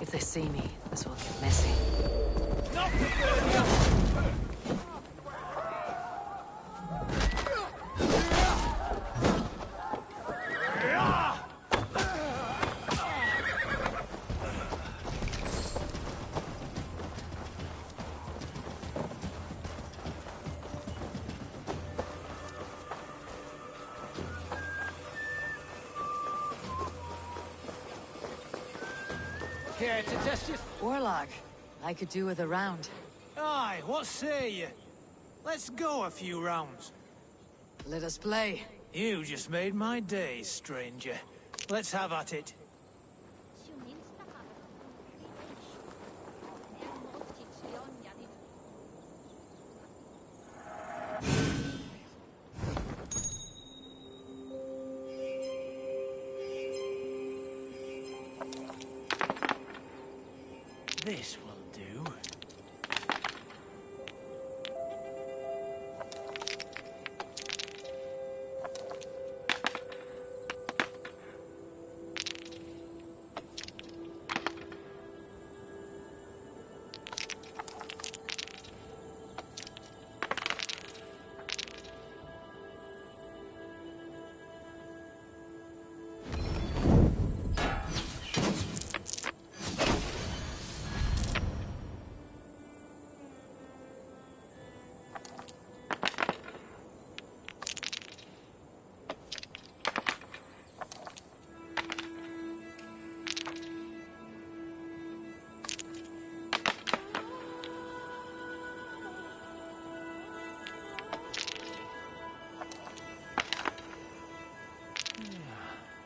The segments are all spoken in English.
If they see me, this will get messy. Care to test your... Warlock, I could do with a round. Aye, what say you? Let's go a few rounds. Let us play. You just made my day, stranger. Let's have at it. This will do.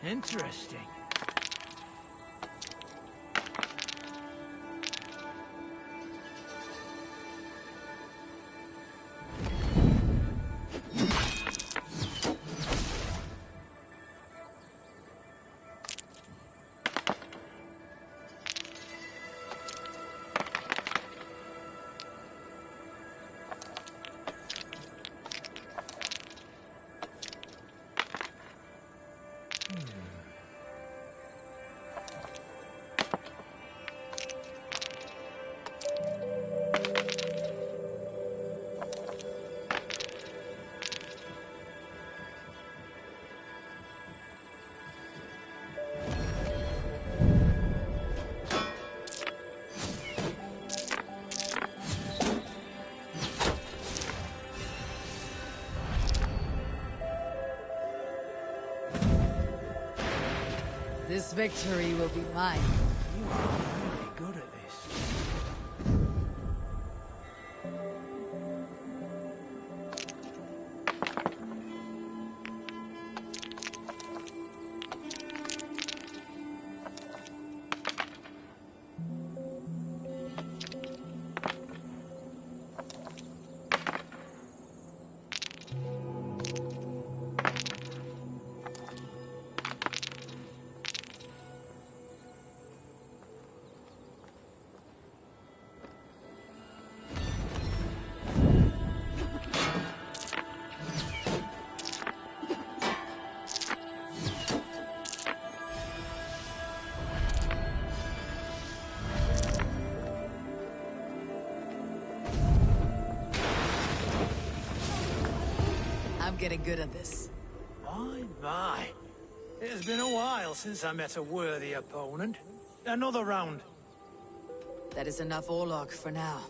Interesting. This victory will be mine. You are really good at this. I'm getting good at this. My. It has been a while since I met a worthy opponent. Another round. That is enough Orlog for now.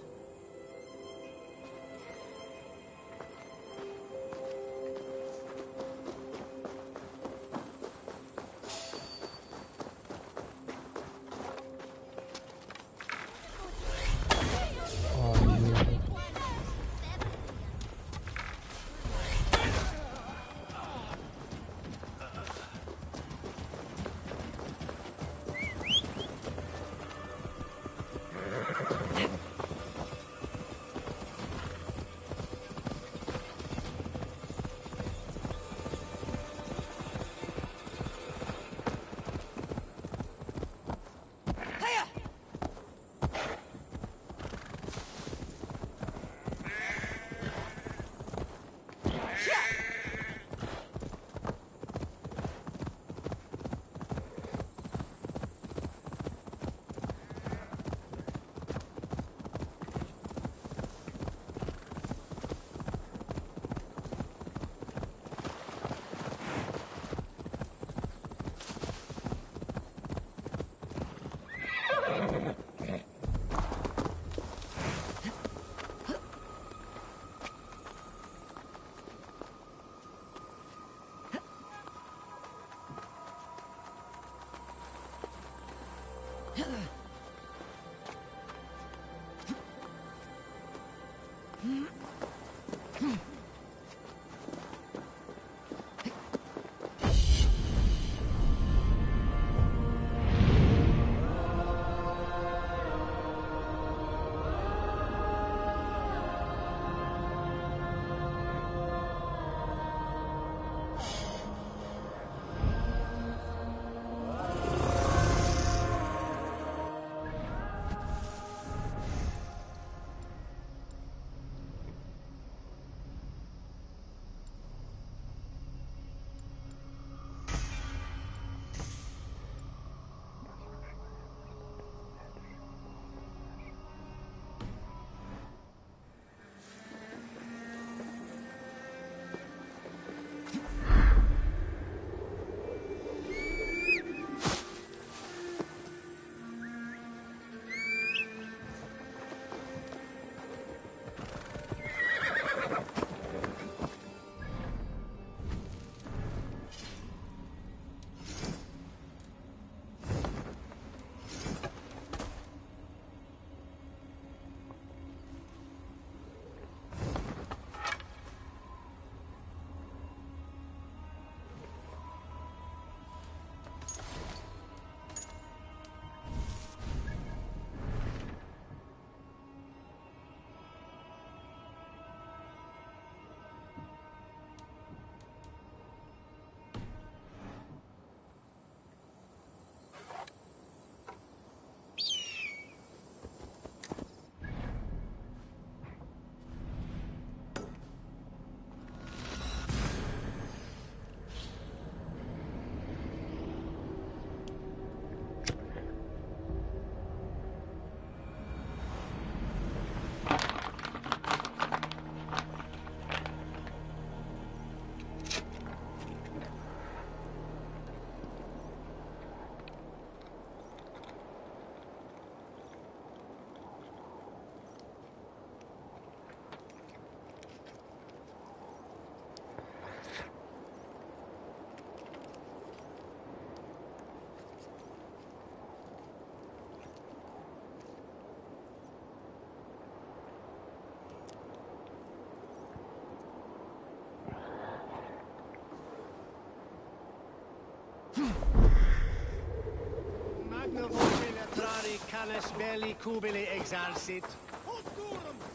No voce latrari canis belli cubili exarsit.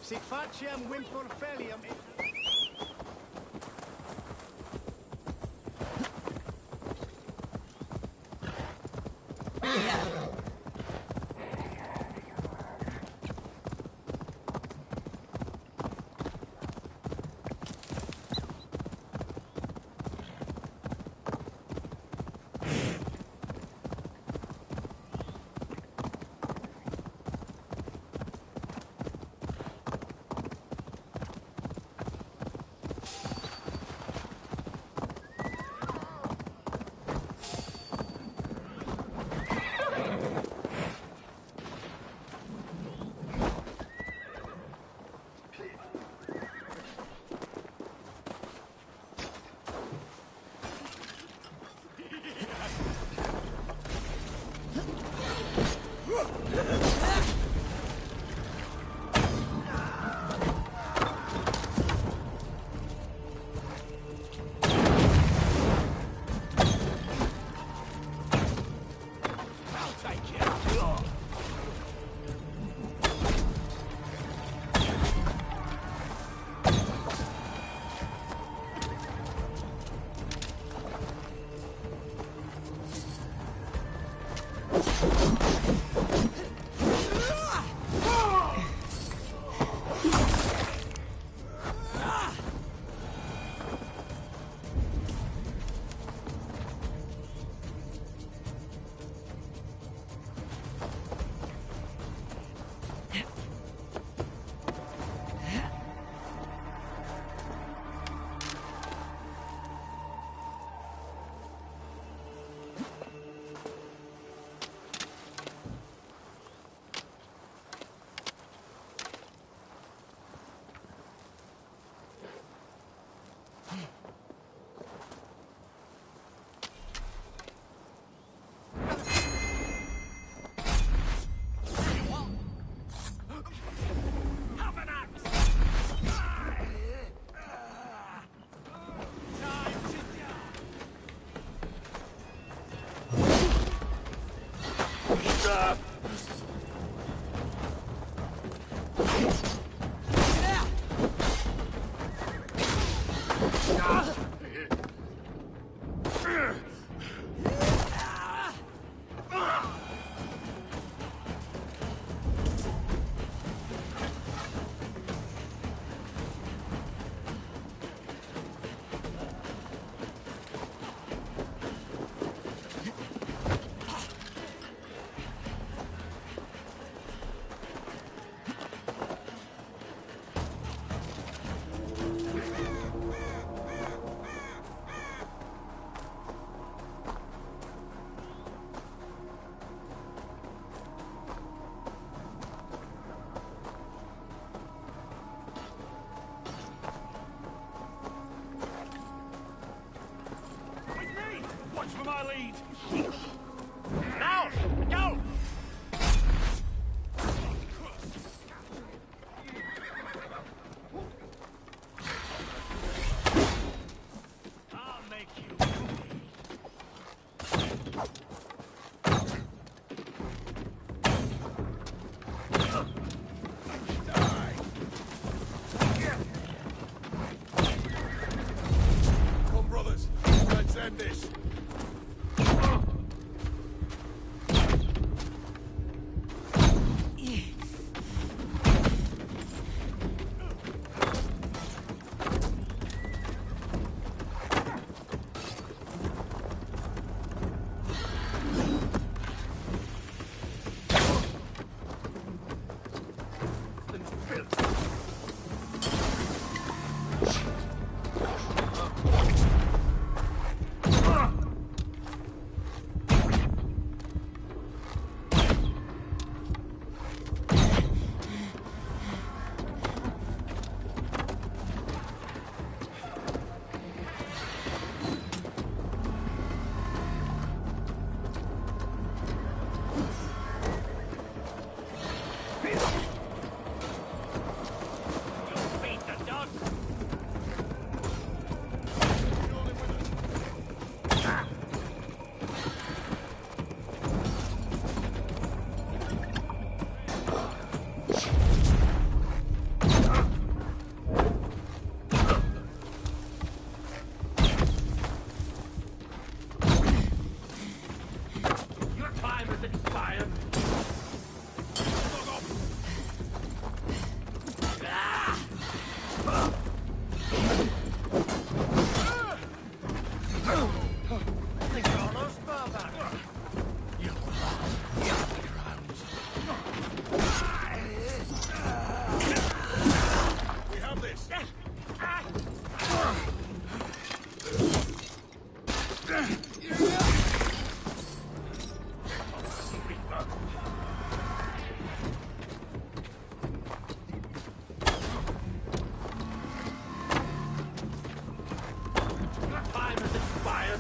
Sic faciam vimpor felium. Watch for my lead! Now! Go! I'll make you die! Come, brothers! Let's end this! We have this. Time has expired.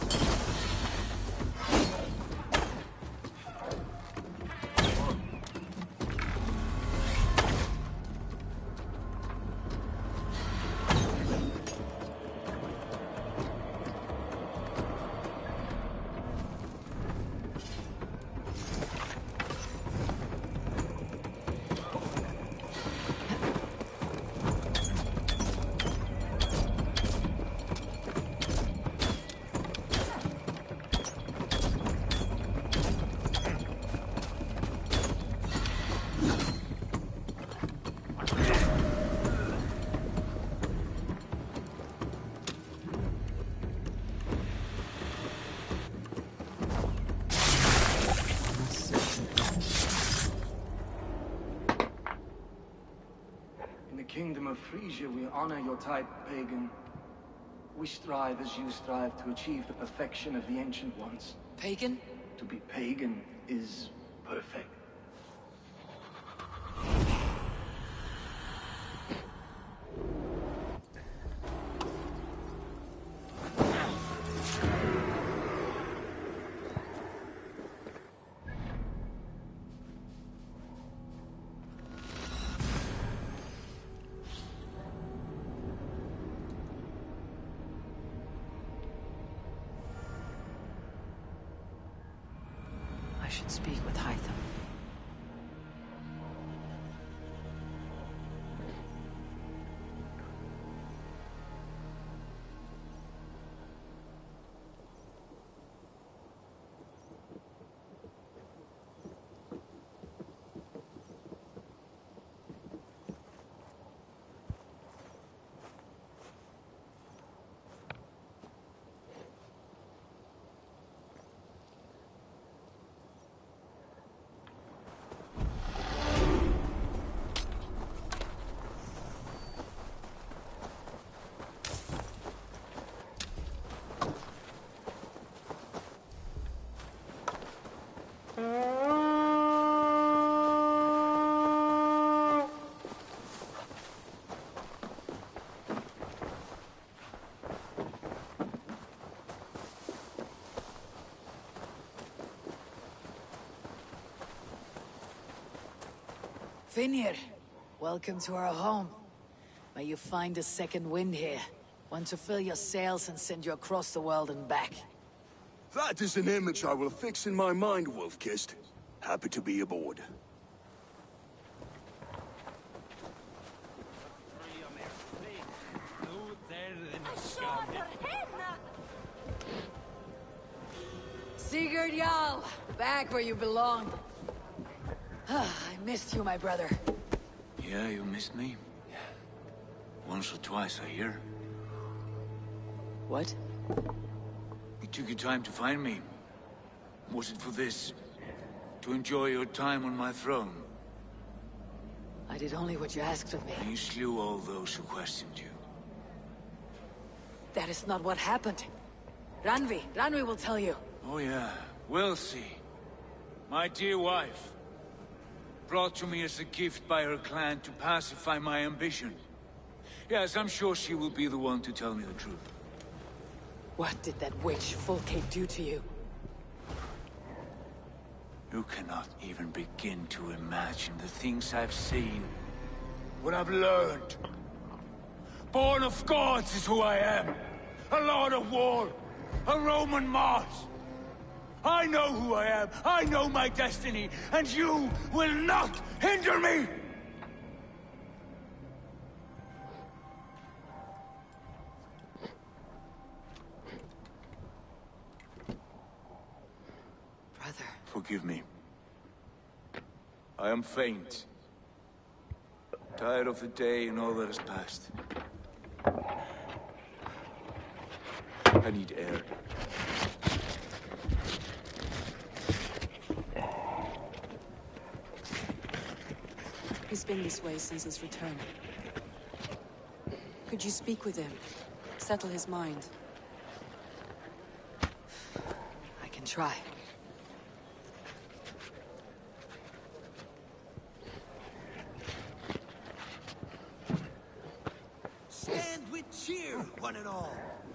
In the kingdom of Frisia, we honor your type, pagan. We strive as you strive to achieve the perfection of the Ancient Ones. Pagan? To be pagan is perfect. I should speak with Hytham. Vinir, welcome to our home. May you find a second wind here. One to fill your sails and send you across the world and back. That is an image I will fix in my mind, Wolf-Kissed. Happy to be aboard. Sigurd Jarl, back where you belong. I missed you, my brother. Yeah, you missed me? Once or twice, I hear. What? You took your time to find me. Was it for this? To enjoy your time on my throne? I did only what you asked of me. And you slew all those who questioned you. That is not what happened. Ranvi will tell you. Oh yeah, we'll see. My dear wife, brought to me as a gift by her clan to pacify my ambition. Yes, I'm sure she will be the one to tell me the truth. What did that witch Fulke do to you? You cannot even begin to imagine the things I've seen. What I've learned. Born of gods is who I am. A lord of war. A Roman Mars. I know who I am. I know my destiny. And you will not hinder me! Brother. Forgive me. I am faint. Tired of the day and all that has passed. I need air. He's been this way since his return. Could you speak with him? Settle his mind? I can try. Stand with cheer, one and all.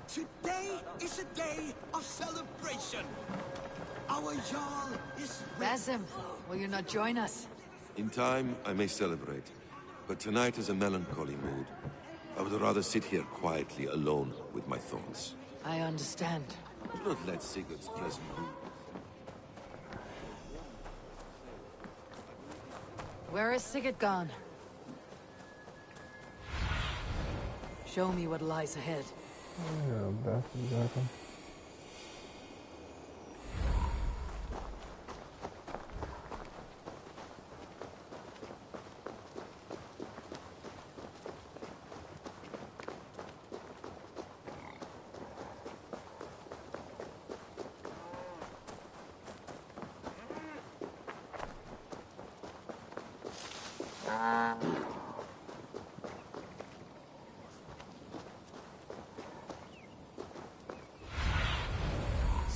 Today is a day of celebration. Our Jarl is Basim, will you not join us? In time, I may celebrate. But tonight is a melancholy mood. I would rather sit here quietly, alone, with my thoughts. I understand. Do not let Sigurd's present mood... Where is Sigurd gone? Show me what lies ahead. Ya udah, zaten.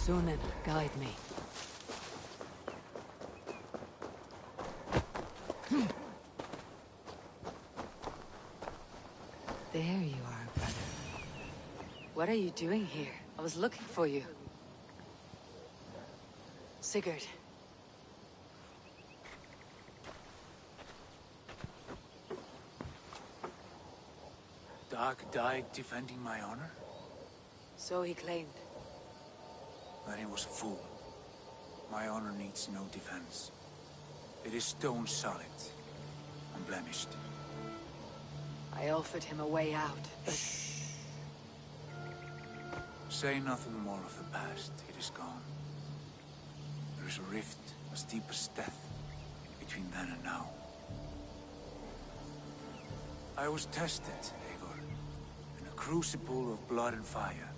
Sunan, guide me. There you are, brother. What are you doing here? I was looking for you. Sigurd. Dag died defending my honor? So he claimed. Then he was a fool. My honor needs no defense. It is stone solid, unblemished. I offered him a way out, but... Say nothing more of the past. It is gone. There is a rift as deep as death between then and now. I was tested, Eivor, in a crucible of blood and fire.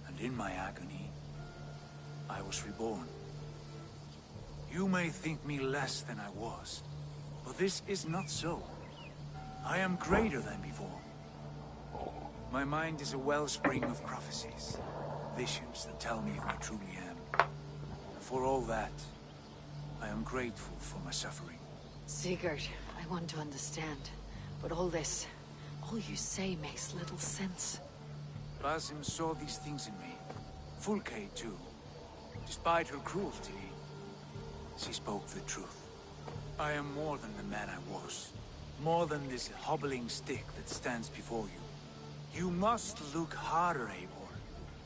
And in my agony, I was reborn. You may think me less than I was, but this is not so. I am greater than before. My mind is a wellspring of prophecies, visions that tell me who I truly am. And for all that, I am grateful for my suffering. Sigurd, I want to understand. But all this, all you say makes little sense. Basim saw these things in me. Fulke, too. Despite her cruelty, she spoke the truth. I am more than the man I was. More than this hobbling stick that stands before you. You must look harder, Eivor.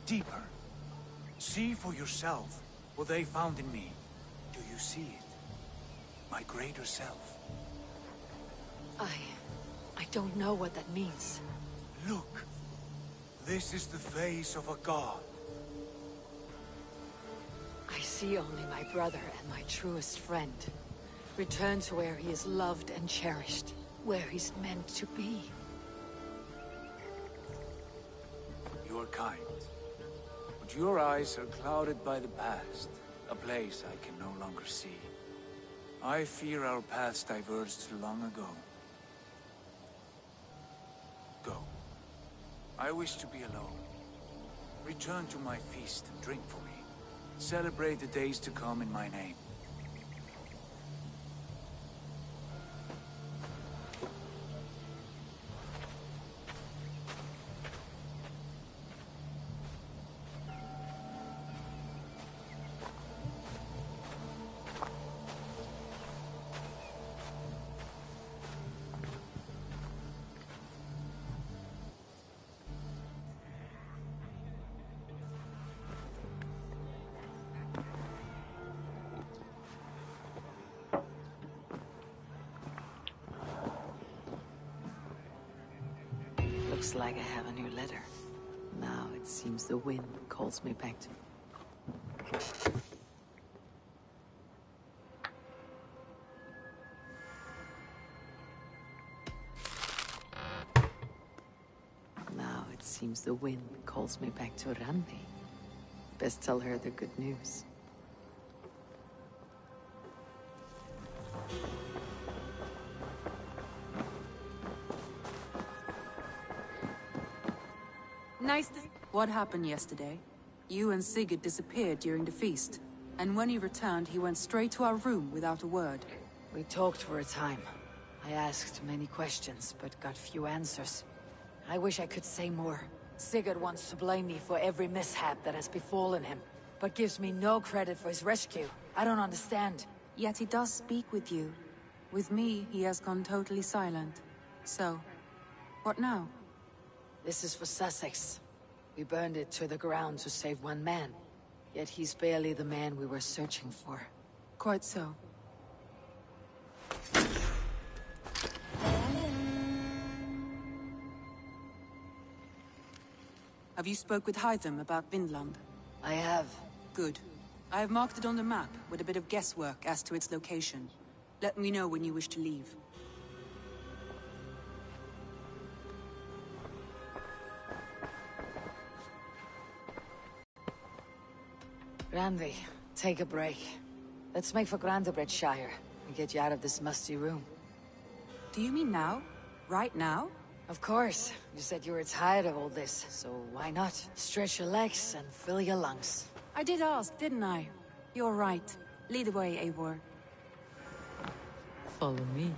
Deeper. See for yourself what they found in me. Do you see it? My greater self. I don't know what that means. Look. This is the face of a god. I see only my brother and my truest friend. Return to where he is loved and cherished. Where he's meant to be. You are kind. But your eyes are clouded by the past. A place I can no longer see. I fear our paths diverged long ago. Go. I wish to be alone. Return to my feast and drink for me. Celebrate the days to come in my name. Looks like I have a new letter. Now it seems the wind calls me back to... Now it seems Seems the wind calls me back to Randi. Best tell her the good news. Nice to... What happened yesterday? You and Sigurd disappeared during the feast. And when he returned, he went straight to our room without a word. We talked for a time. I asked many questions, but got few answers. I wish I could say more. Sigurd wants to blame me for every mishap that has befallen him, but gives me no credit for his rescue. I don't understand. Yet he does speak with you. With me, he has gone totally silent. So, what now? This is for Sussex. We burned it to the ground to save one man. Yet he's barely the man we were searching for. Quite so. Have you spoke with Hytham about Vinland? I have. Good. I have marked it on the map with a bit of guesswork as to its location. Let me know when you wish to leave. Randvi, take a break. Let's make for Grantebridgeshire and get you out of this musty room. Do you mean now? Right now? Of course. You said you were tired of all this, so why not? Stretch your legs and fill your lungs. I did ask, didn't I? You're right. Lead the way, Eivor. Follow me.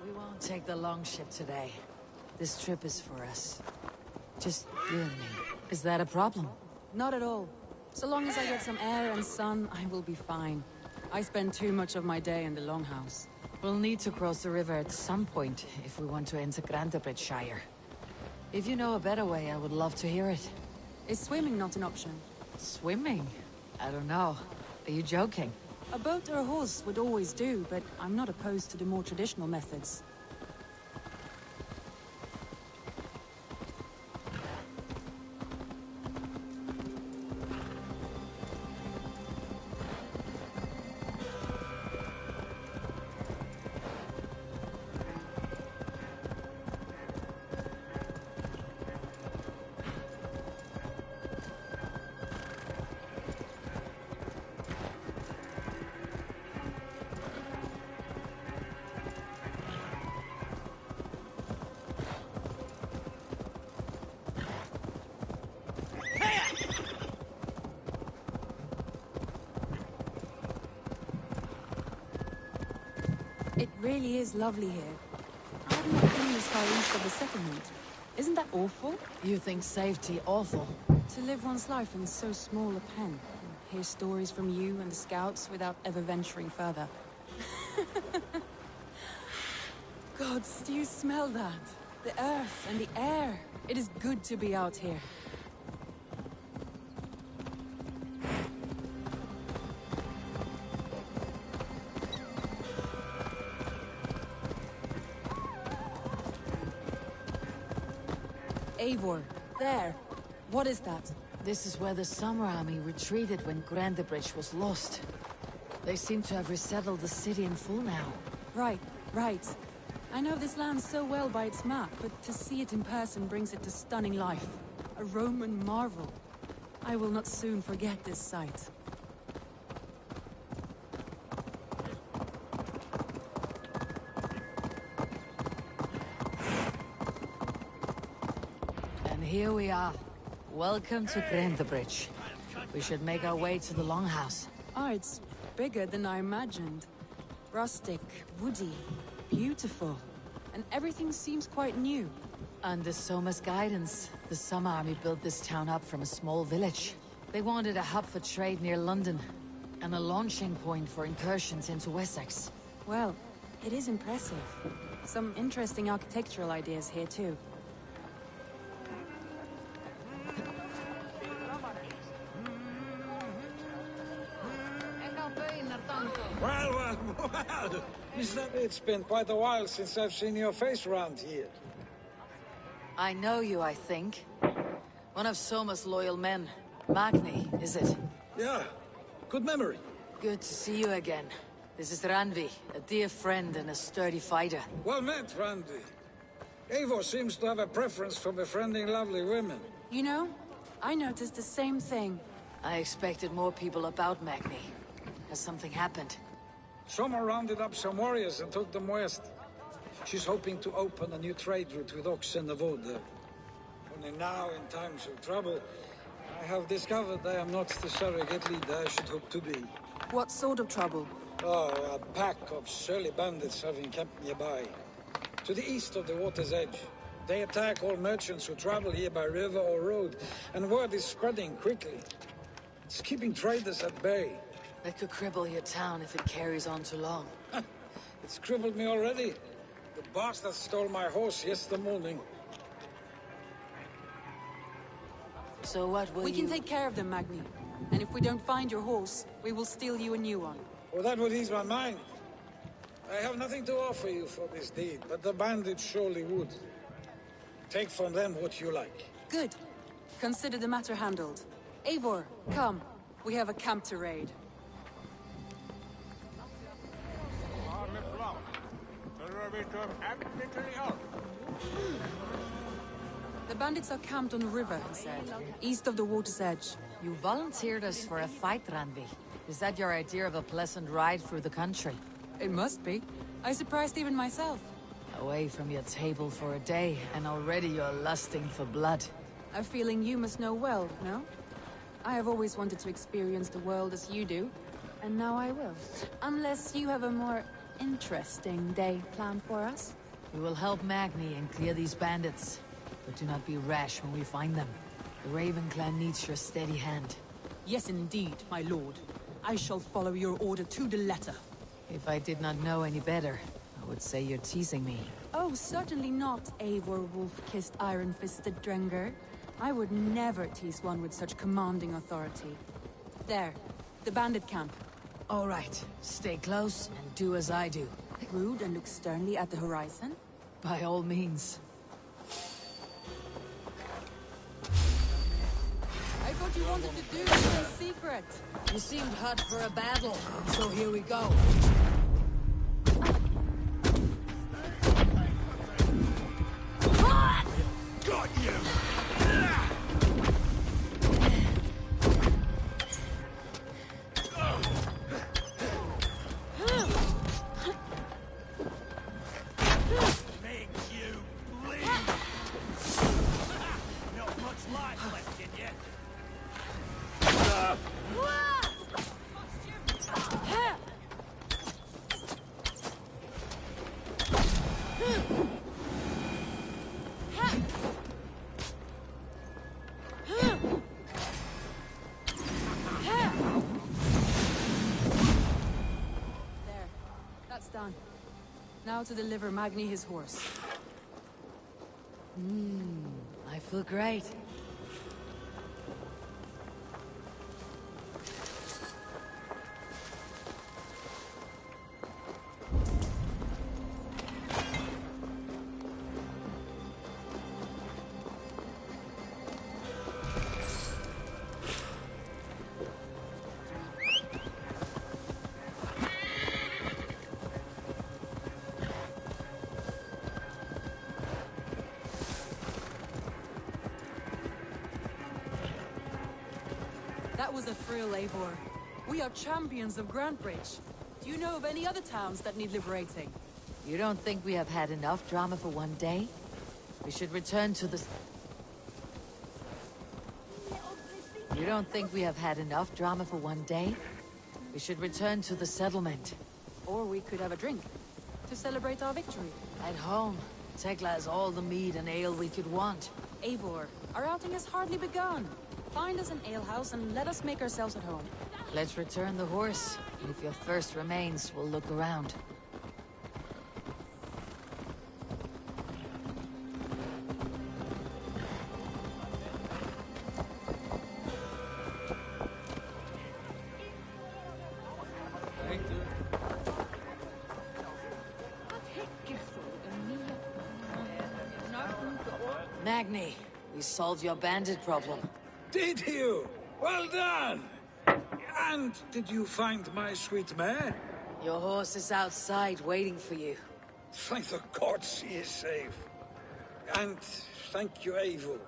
We won't take the long ship today. This trip is for us. Just you and me. Is that a problem? Not at all. So long as I get some air and sun, I will be fine. I spend too much of my day in the Longhouse. We'll need to cross the river at some point if we want to enter Grantebridgeshire. If you know a better way, I would love to hear it. Is swimming not an option? Swimming? I don't know. Are you joking? A boat or a horse would always do, but I'm not opposed to the more traditional methods. It really is lovely here. I have not been this far east of the settlement. Isn't that awful? You think safety awful? To live one's life in so small a pen. And hear stories from you and the scouts without ever venturing further. Gods, do you smell that? The earth and the air. It is good to be out here. Eivor, there. What is that? This is where the Summer Army retreated when Grantebridge was lost. They seem to have resettled the city in full now. Right, right. I know this land so well by its map, but to see it in person brings it to stunning life. A Roman marvel. I will not soon forget this sight. Here we are. Welcome to Grantebridge. We should make our way to the Longhouse. Oh, it's bigger than I imagined. Rustic, woody, beautiful. And everything seems quite new. Under Soma's guidance, the Summer Army built this town up from a small village. They wanted a hub for trade near London, and a launching point for incursions into Wessex. Well, it is impressive. Some interesting architectural ideas here too. Well, it's been quite a while since I've seen your face around here. I know you, I think. One of Soma's loyal men. Magni, is it? Yeah, good memory. Good to see you again. This is Randvi, a dear friend and a sturdy fighter. Well met, Randvi. Eivor seems to have a preference for befriending lovely women. You know, I noticed the same thing. I expected more people about Magni. Has something happened? Someone rounded up some warriors and took them west. She's hoping to open a new trade route with oxen of wood. Only now, in times of trouble, I have discovered I am not the surrogate leader I should hope to be. What sort of trouble? Oh, a pack of surly bandits have encamped nearby. To the east of the water's edge. They attack all merchants who travel here by river or road, and word is spreading quickly. It's keeping traders at bay. That could cripple your town if it carries on too long. It's crippled me already. The bastard stole my horse yesterday morning. So what will We can take care of them, Magni. And if we don't find your horse, we will steal you a new one. Well, that would ease my mind. I have nothing to offer you for this deed, but the bandits surely would. Take from them what you like. Good. Consider the matter handled. Eivor, come. We have a camp to raid. The bandits are camped on the river, he said, east of the water's edge. You volunteered us for a fight, Randvi. Is that your idea of a pleasant ride through the country? It must be. I surprised even myself. Away from your table for a day, and already you're lusting for blood. A feeling you must know well, no? I have always wanted to experience the world as you do, and now I will. Unless you have a more interesting day planned for us? We will help Magni and clear these bandits. But do not be rash when we find them. The Raven clan needs your steady hand. Yes, indeed, my lord. I shall follow your order to the letter. If I did not know any better, I would say you're teasing me. Oh, certainly not, Eivor wolf-kissed iron-fisted Drenger. I would never tease one with such commanding authority. There, the bandit camp. All right, stay close and do as I do. Rude and look sternly at the horizon? By all means. I thought you wanted to do this in secret. You seemed hot for a battle, so here we go. Got you! Done. Now to deliver Magni his horse. I feel great. That was a thrill, Eivor. We are champions of Grantbridge. Do you know of any other towns that need liberating? You don't think we have had enough drama for one day? We should return to the... You don't think we have had enough drama for one day? We should return to the settlement. Or we could have a drink, to celebrate our victory. At home, Tekla has all the mead and ale we could want. Eivor, our outing has hardly begun. Find us an alehouse and let us make ourselves at home. Let's return the horse. If your thirst remains, we'll look around. Magni, we solved your bandit problem. Did you? Well done! And did you find my sweet mare? Your horse is outside waiting for you. Thank the gods she is safe. And thank you, Eivor.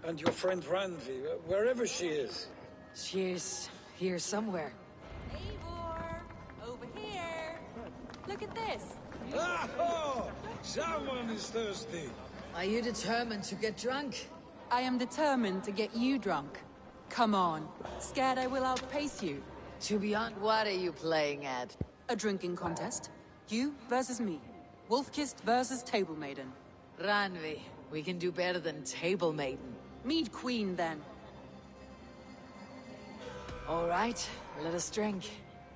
And your friend Randvi, wherever she is. She's here somewhere. Eivor! Over here! Look at this! Oh! Someone is thirsty. Are you determined to get drunk? I am determined to get you drunk. Come on. Scared I will outpace you? To be on, what are you playing at? A drinking contest. You versus me. Wolf-kissed versus Table Maiden. Randvi, we can do better than Table Maiden. Mead Queen, then. All right, let us drink.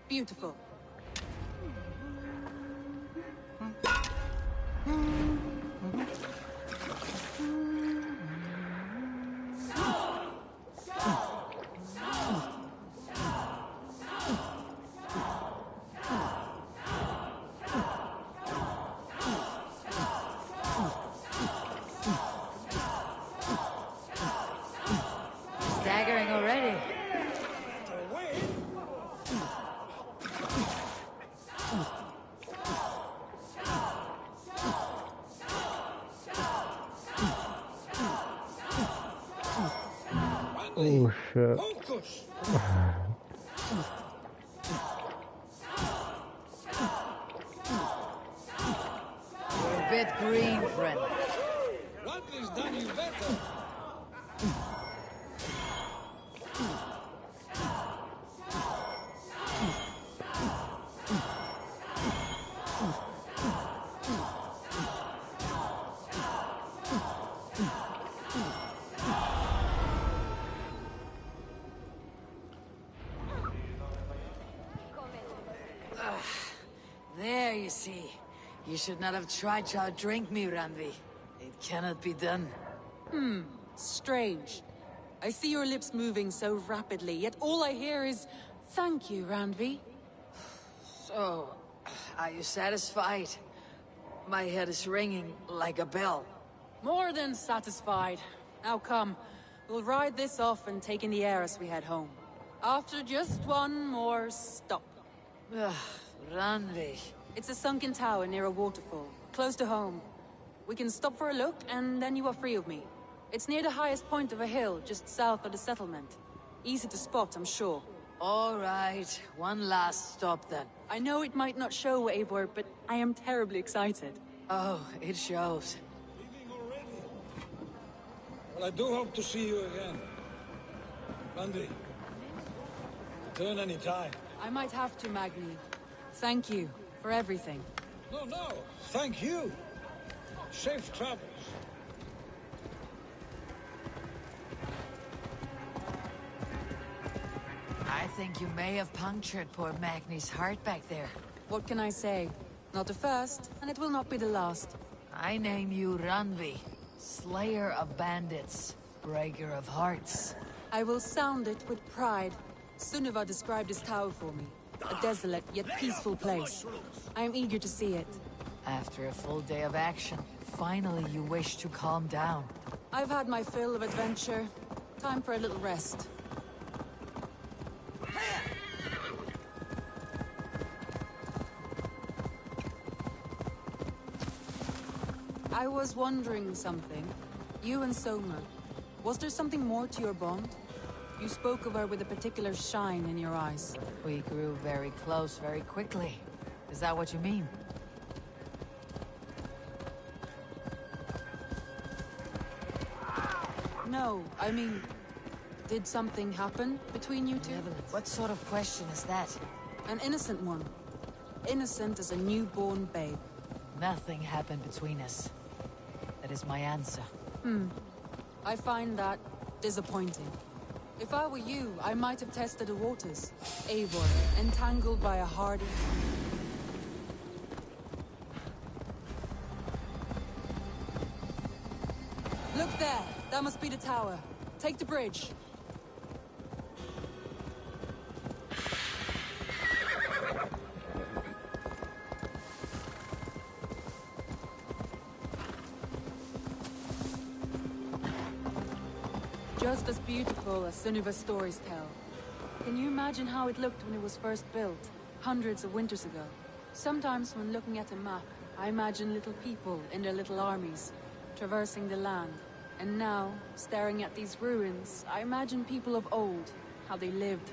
Beautiful. Staggering already. Oh shit. You're a bit green, friend. Randvi's done you better. There, you see. You should not have tried to outdrink me, Randvi. It cannot be done. Strange. I see your lips moving so rapidly, yet all I hear is, "Thank you, Randvi." So, are you satisfied? My head is ringing like a bell. More than satisfied. Now come, we'll ride this off and take in the air as we head home. After just one more stop. Randvi. It's a sunken tower near a waterfall, close to home. We can stop for a look, and then you are free of me. It's near the highest point of a hill, just south of the settlement. Easy to spot, I'm sure. All right, one last stop then. I know it might not show, Eivor, but I am terribly excited. Oh, it shows. Leaving already? Well, I do hope to see you again. Randvi, return any time. I might have to, Magni. Thank you for everything. No, thank you. Safe travels. I think you may have punctured poor Magni's heart back there. What can I say? Not the first, and it will not be the last. I name you Randvi, Slayer of Bandits, Breaker of Hearts. I will sound it with pride. Sunniva described this tower for me. A desolate yet peaceful place. I am eager to see it. After a full day of action, finally you wish to calm down. I've had my fill of adventure. Time for a little rest. I was wondering something. You and Soma. Was there something more to your bond? You spoke of her with a particular shine in your eyes. We grew very close very quickly. Is that what you mean? No, I mean... Did something happen between you two? What sort of question is that? An innocent one. Innocent as a newborn babe. Nothing happened between us. That is my answer. I find that disappointing. If I were you, I might have tested the waters. Eivor, entangled by a hardy... Look there! That must be the tower. Take the bridge. Just as beautiful as Sunniva's stories tell. Can you imagine how it looked when it was first built? hundreds of winters ago. Sometimes when looking at a map, I imagine little people in their little armies, traversing the land. And now, staring at these ruins, I imagine people of old, how they lived,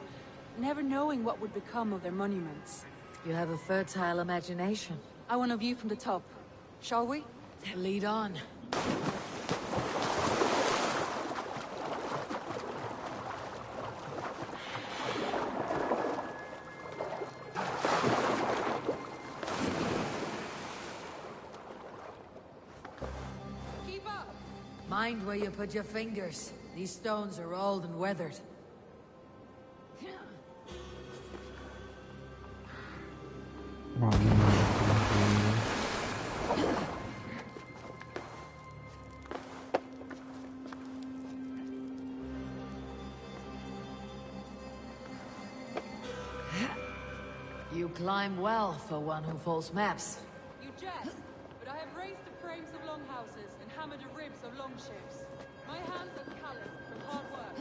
never knowing what would become of their monuments. You have a fertile imagination. I want a view from the top. Shall we? Lead on. Keep up! Mind where you put your fingers. These stones are old and weathered. You climb well for one who folds maps. You jest, but I have raised the frames of long houses and hammered the ribs of long ships. My hands are calloused from hard work.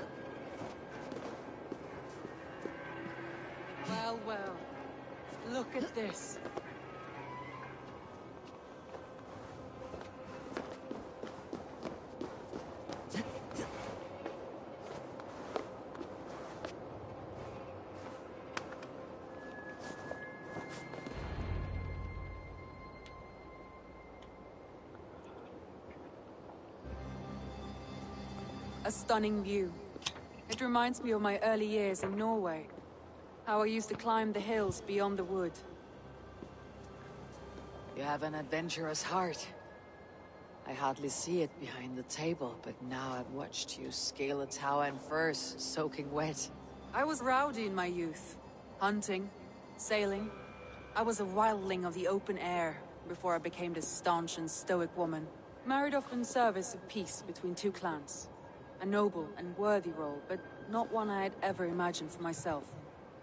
Well, well. Look at this. A stunning view. It reminds me of my early years in Norway. How I used to climb the hills beyond the wood. You have an adventurous heart. I hardly see it behind the table, but now I've watched you scale a tower in furs, soaking wet. I was rowdy in my youth. Hunting, sailing. I was a wildling of the open air before I became this staunch and stoic woman. Married off in service of peace between two clans. A noble and worthy role, but not one I had ever imagined for myself.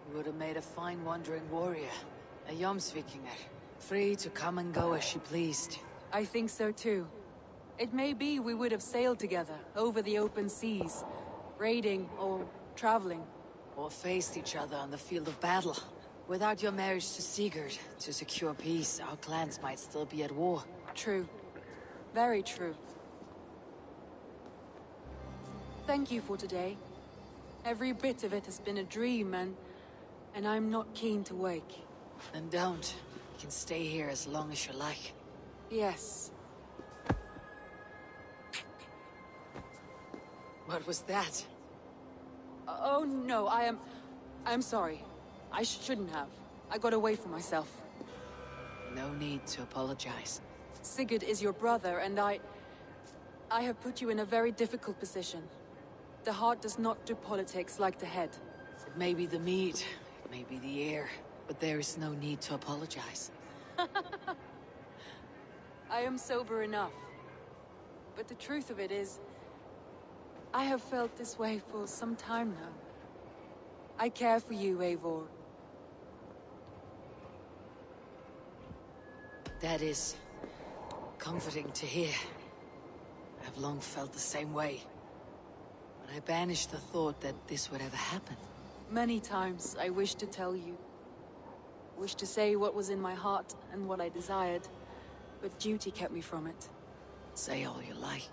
You would have made a fine wandering warrior. A Jomsvikinger, free to come and go as she pleased. I think so too. It may be we would have sailed together, over the open seas, raiding or traveling. Or faced each other on the field of battle. Without your marriage to Sigurd, to secure peace, our clans might still be at war. True. Very true. Thank you for today. Every bit of it has been a dream, and I'm not keen to wake. Then don't. You can stay here as long as you like. Yes. What was that? Oh no, I'm sorry. I shouldn't have. I got away from myself. No need to apologize. Sigurd is your brother, and I have put you in a very difficult position. The heart does not do politics like the head. It may be the meat, it may be the air, but there is no need to apologize. I am sober enough. But the truth of it is, I have felt this way for some time now. I care for you, Eivor. That is comforting to hear. I've long felt the same way. But I banished the thought that this would ever happen. Many times I wished to tell you. Wished to say what was in my heart and what I desired, but duty kept me from it. Say all you like.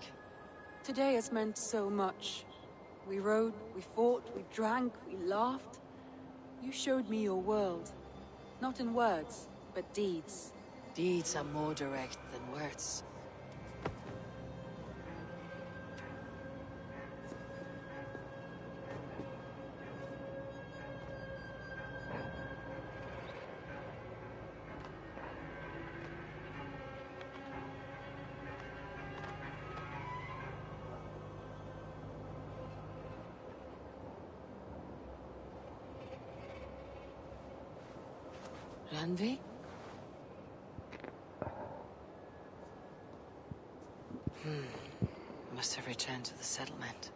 Today has meant so much. We rode, we fought, we drank, we laughed. You showed me your world. Not in words, but deeds. Deeds are more direct than words. Randvi? Must have returned to the settlement.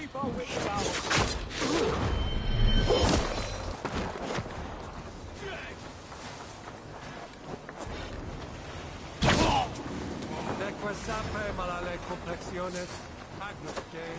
keep our wits about us. Neque sape malale complexiones, agnus Dei.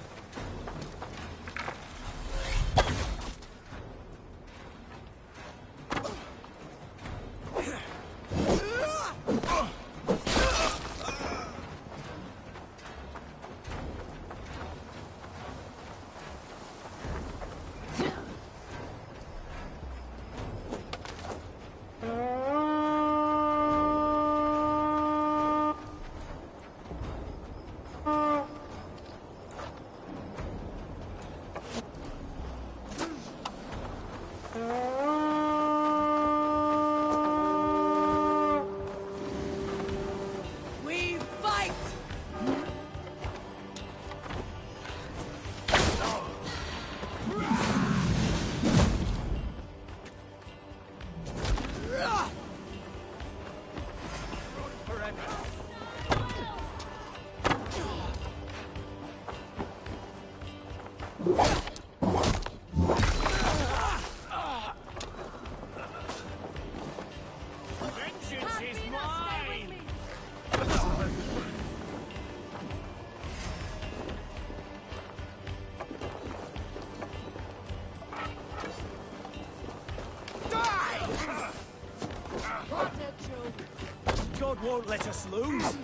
God won't let us lose.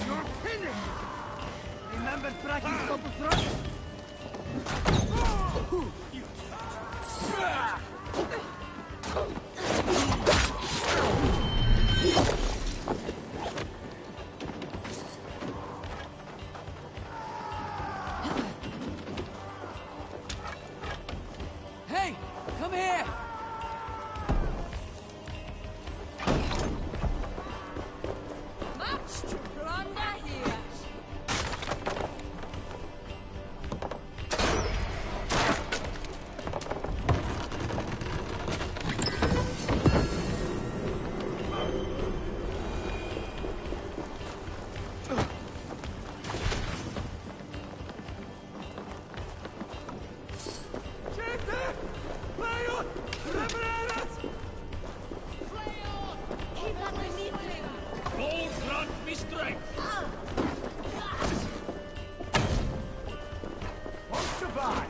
You're finished! Remember Braki's top of front? Hey! Come here! Much to plunder here. Lord, grant me strength! What's to buy?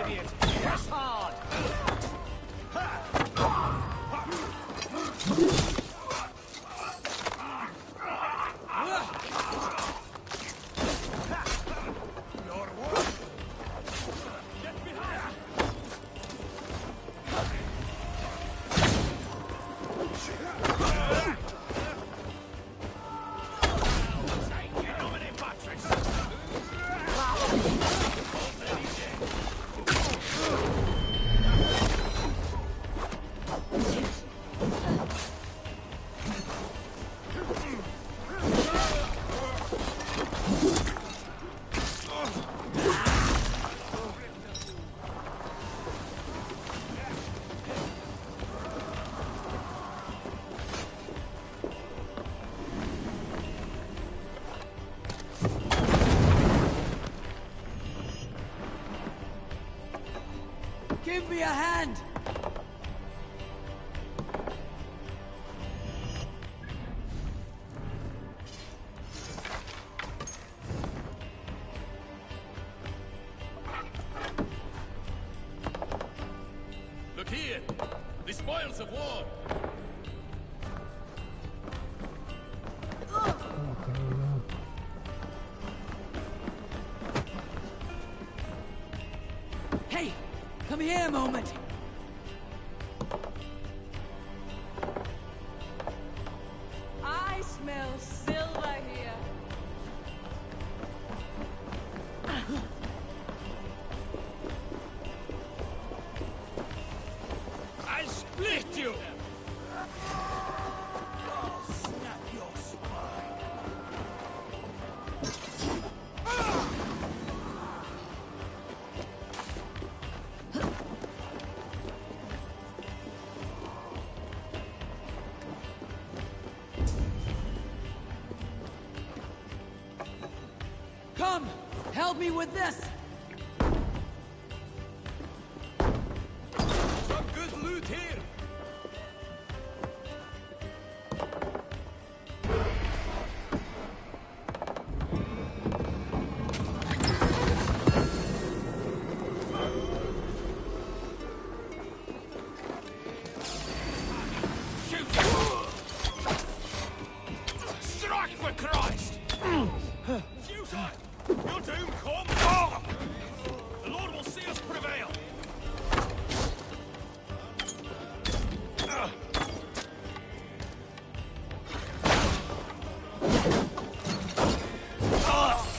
Idiot! Press hard! Your work! Get behind! Give me a hand! Look here! The spoils of war! Hey! Come here a moment! split you! I'll snap your spine. Come! Help me with this! Some good loot here. Strike for Christ! Futile! Your doom come! The Lord will see us prevail!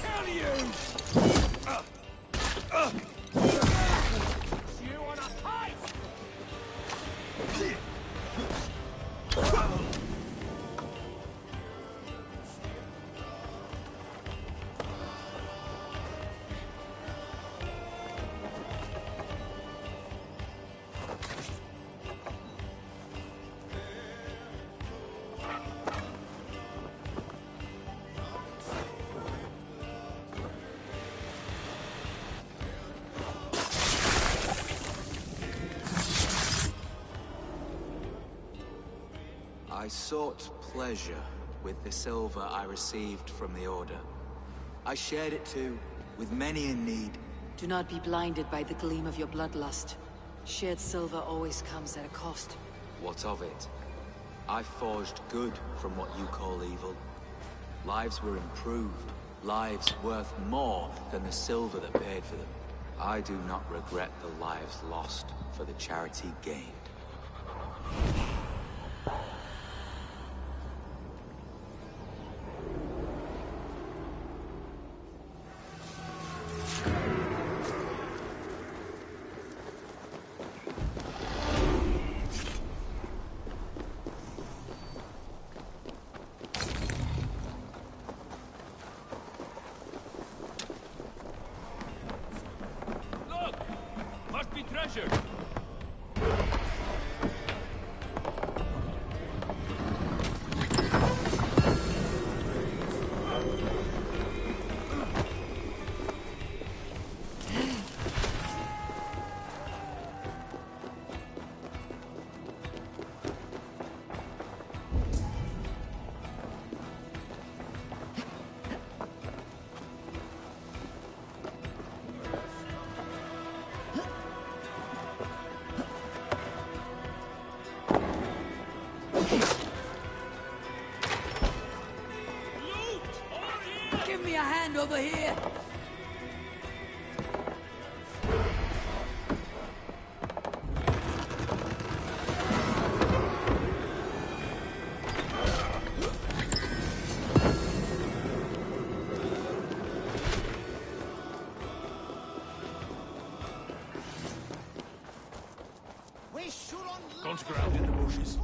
Kill you! You on a height! I sought pleasure with the silver I received from the Order. I shared it too, with many in need. Do not be blinded by the gleam of your bloodlust. Shared silver always comes at a cost. What of it? I forged good from what you call evil. Lives were improved, lives worth more than the silver that paid for them. I do not regret the lives lost for the charity gained. Look! Must be treasure! Give me a hand over here! Gone to ground in the bushes.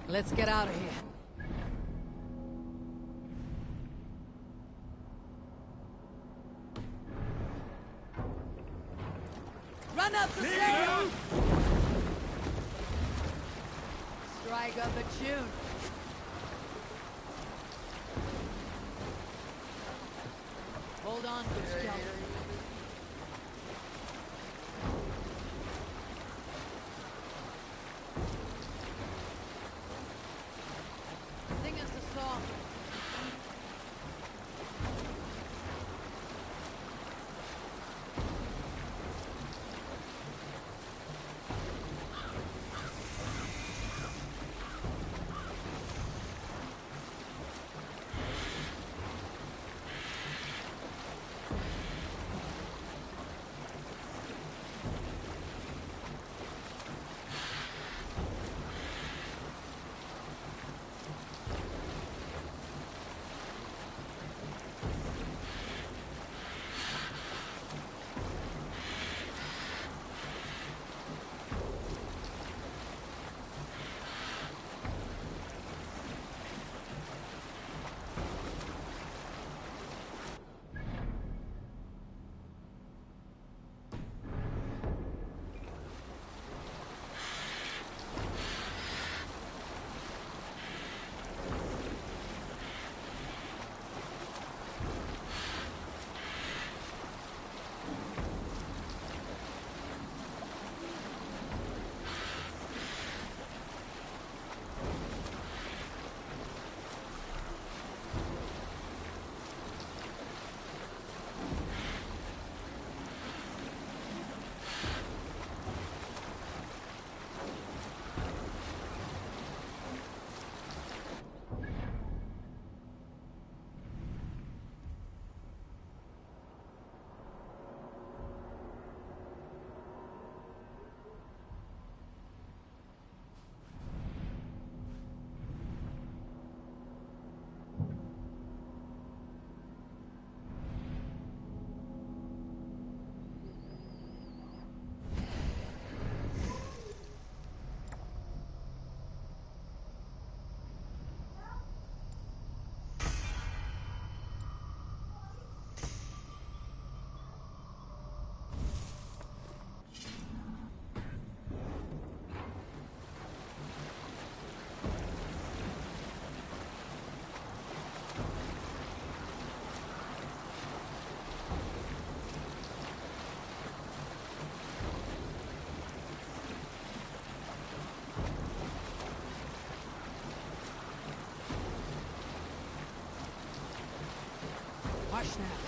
Let's get out of here. Run up the stairs! Strike up a tune. Hold on, good scout. Sing us a song. Hush now.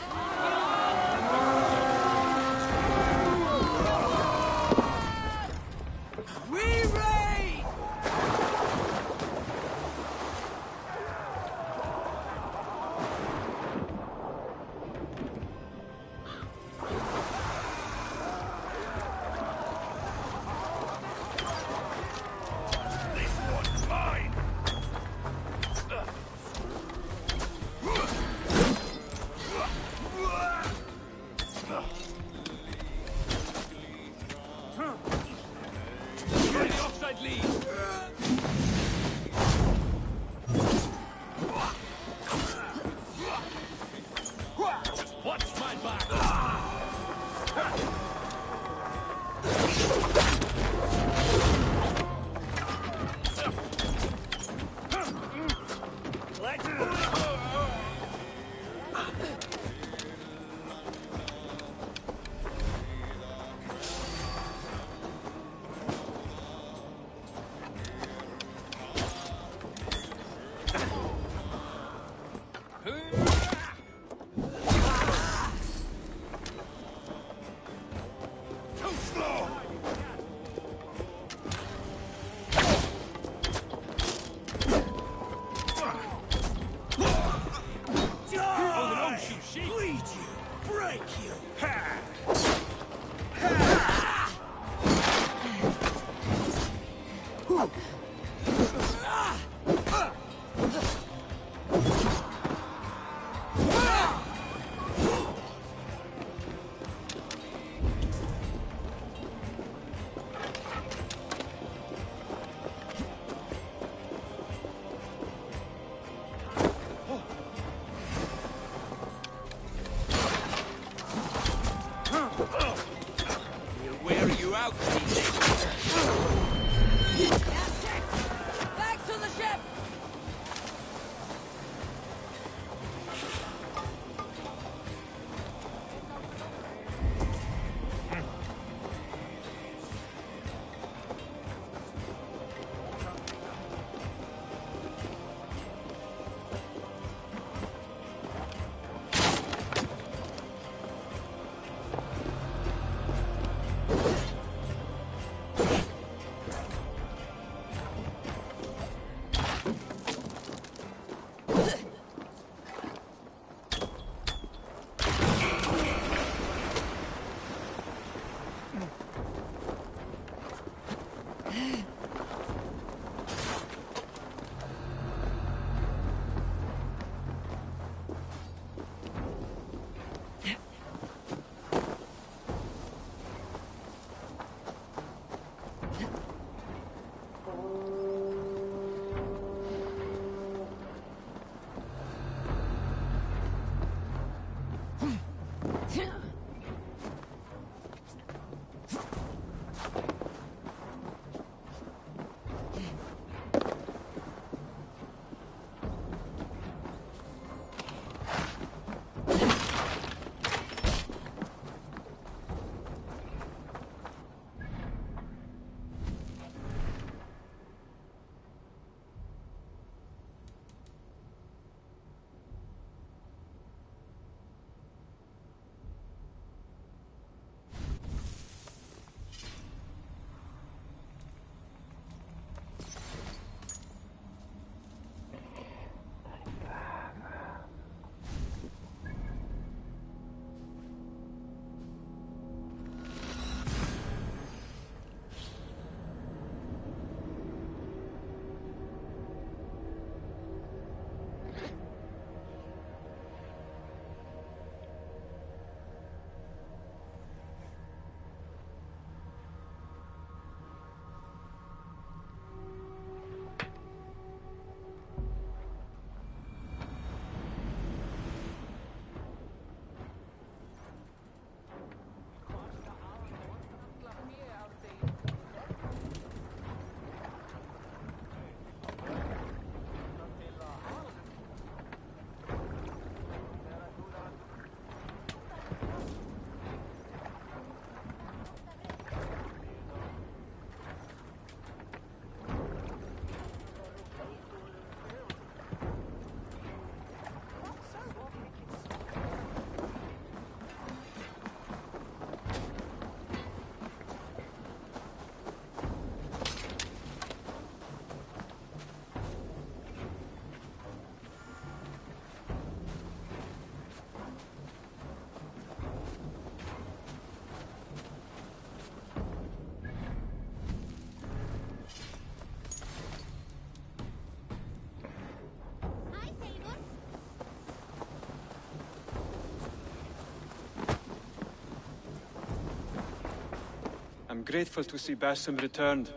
grateful to see Basim returned.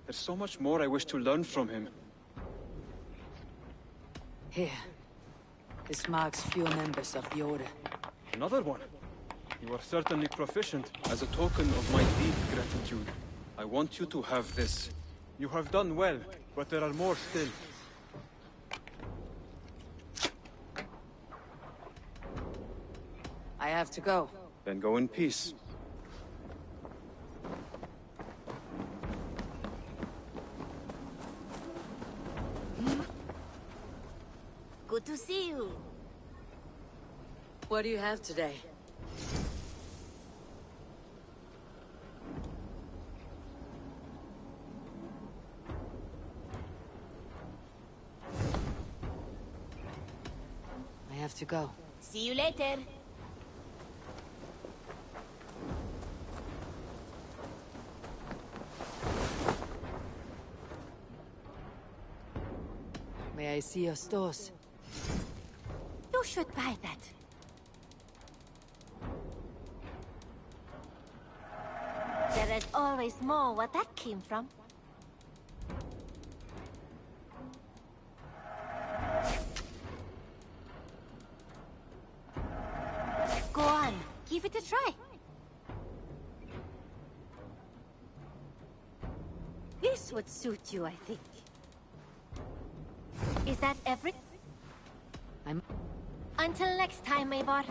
There's so much more I wish to learn from him. Here. This marks few members of the Order. Another one? You are certainly proficient. As a token of my deep gratitude, I want you to have this. You have done well, but there are more still. I have to go. Then go in peace. Good to see you. What do you have today? I have to go. See you later. May I see your stores? You should buy that. There is always more where that came from. Go on, give it a try. This would suit you, I think. Is that everything? Until next time, Eivor.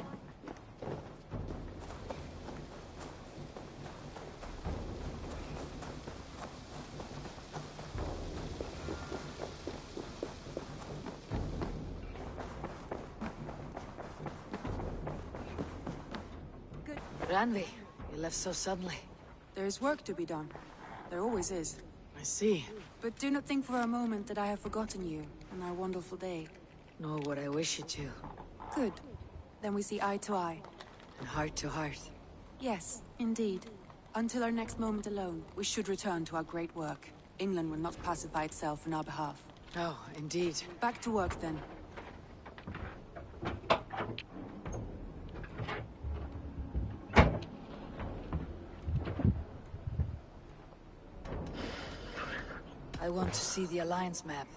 Randvi, you left so suddenly. There is work to be done. There always is. I see. But do not think for a moment that I have forgotten you and our wonderful day. Nor would I wish you to. Good. Then we see eye to eye. And heart to heart. Yes, indeed. Until our next moment alone, we should return to our great work. England will not pacify itself on our behalf. No, indeed. Back to work, then. I want to see the Alliance map.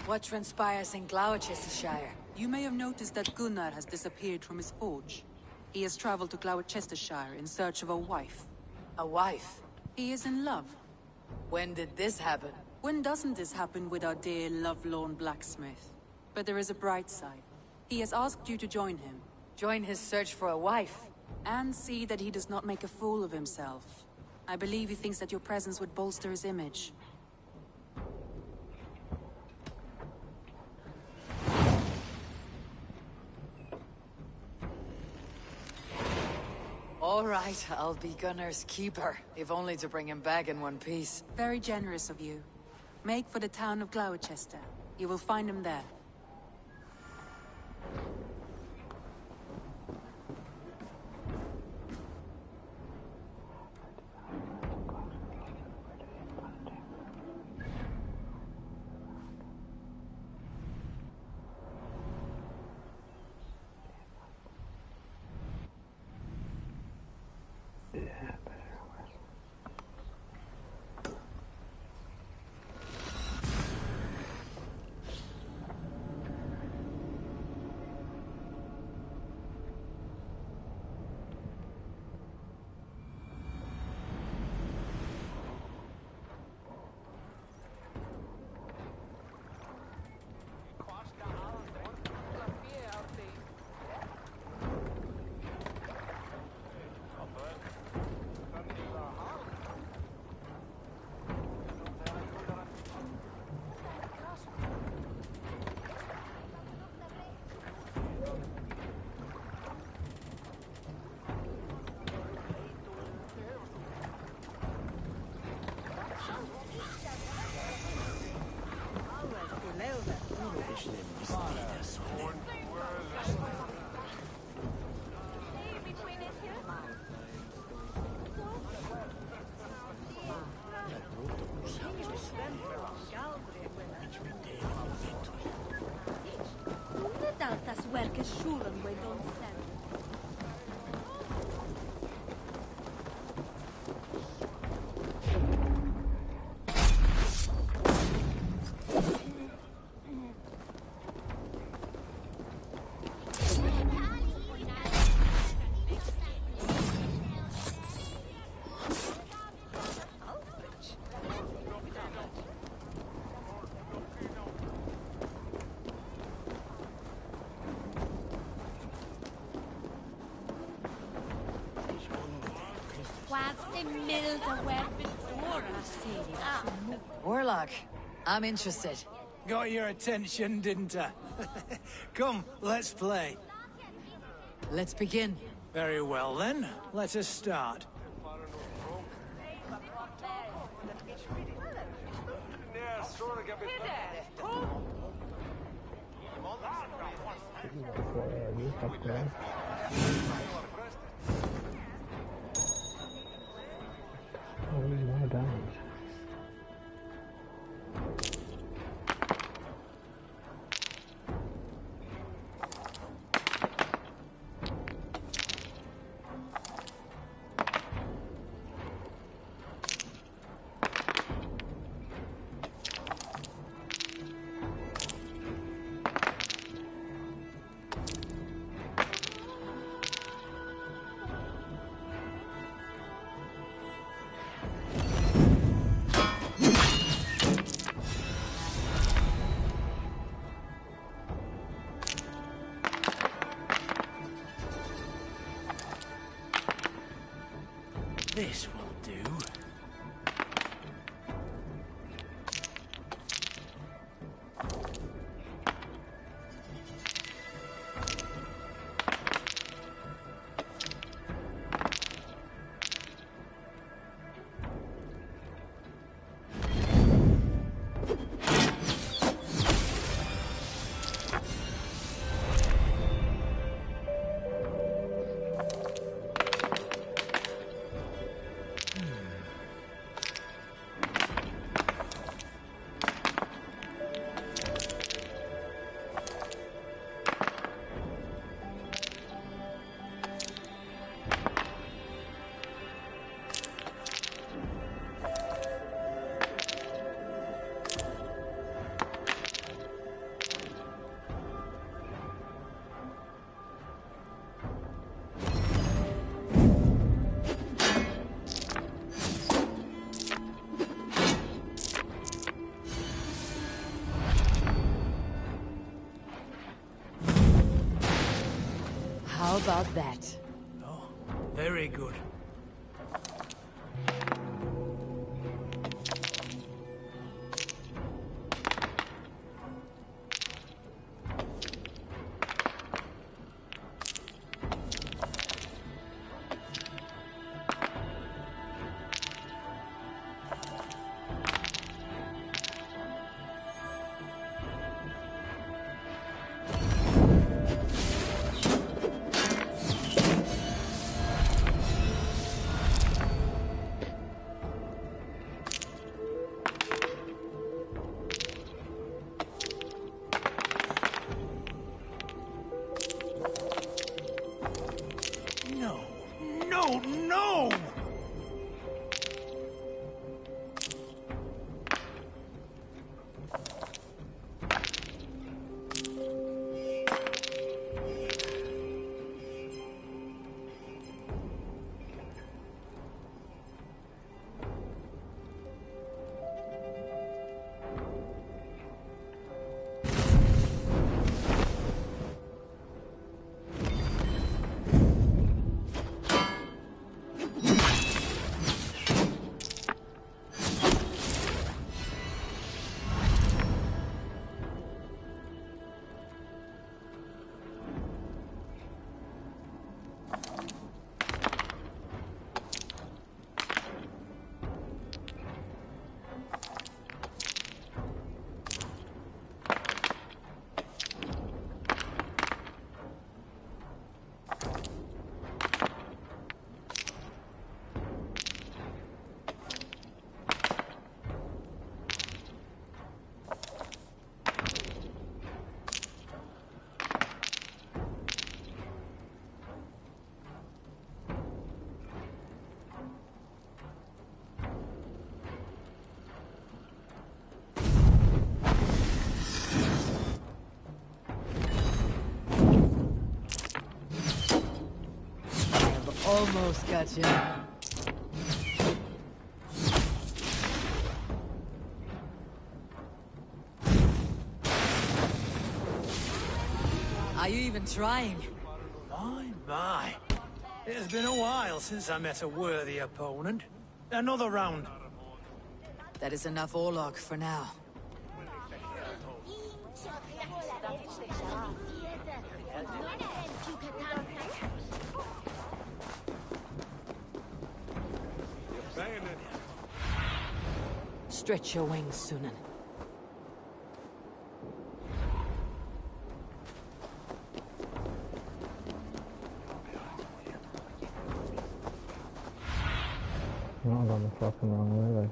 What transpires in Gloucestershire? You may have noticed that Gunnar has disappeared from his forge. He has traveled to Gloucestershire in search of a wife. A wife? He is in love. When did this happen? When doesn't this happen with our dear, lovelorn blacksmith? But there is a bright side. He has asked you to join him. Join his search for a wife? And see that he does not make a fool of himself. I believe he thinks that your presence would bolster his image. All right, I'll be Gunnar's keeper, if only to bring him back in one piece. Very generous of you. Make for the town of Gloucester. You will find him there. Daltas werke schulen we don't send. Warlock, I'm interested. Got your attention, didn't I? Come, let's play. Let's begin. Very well then, let us start. More damage. This will do. How about that? Oh, very good. Almost got you. Are you even trying? My. It has been a while since I met a worthy opponent. Another round. That is enough Orlog for now. Stretch your wings, Sunan. Not on the fucking wrong way, though.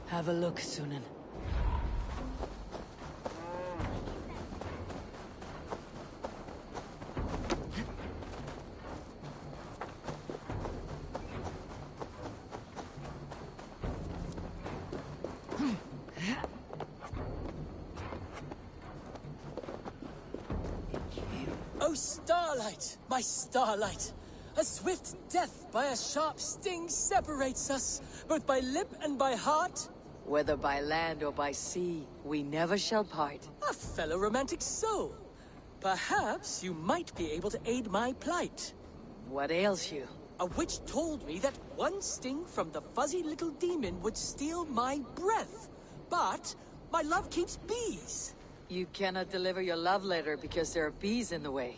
Have a look, Sunan. Oh, Starlight, my Starlight! A swift death by a sharp sting separates us, both by lip and by heart. Whether by land or by sea, we never shall part. A fellow romantic soul. Perhaps you might be able to aid my plight. What ails you? A witch told me that one sting from the fuzzy little demon would steal my breath. But my love keeps bees. You cannot deliver your love letter because there are bees in the way.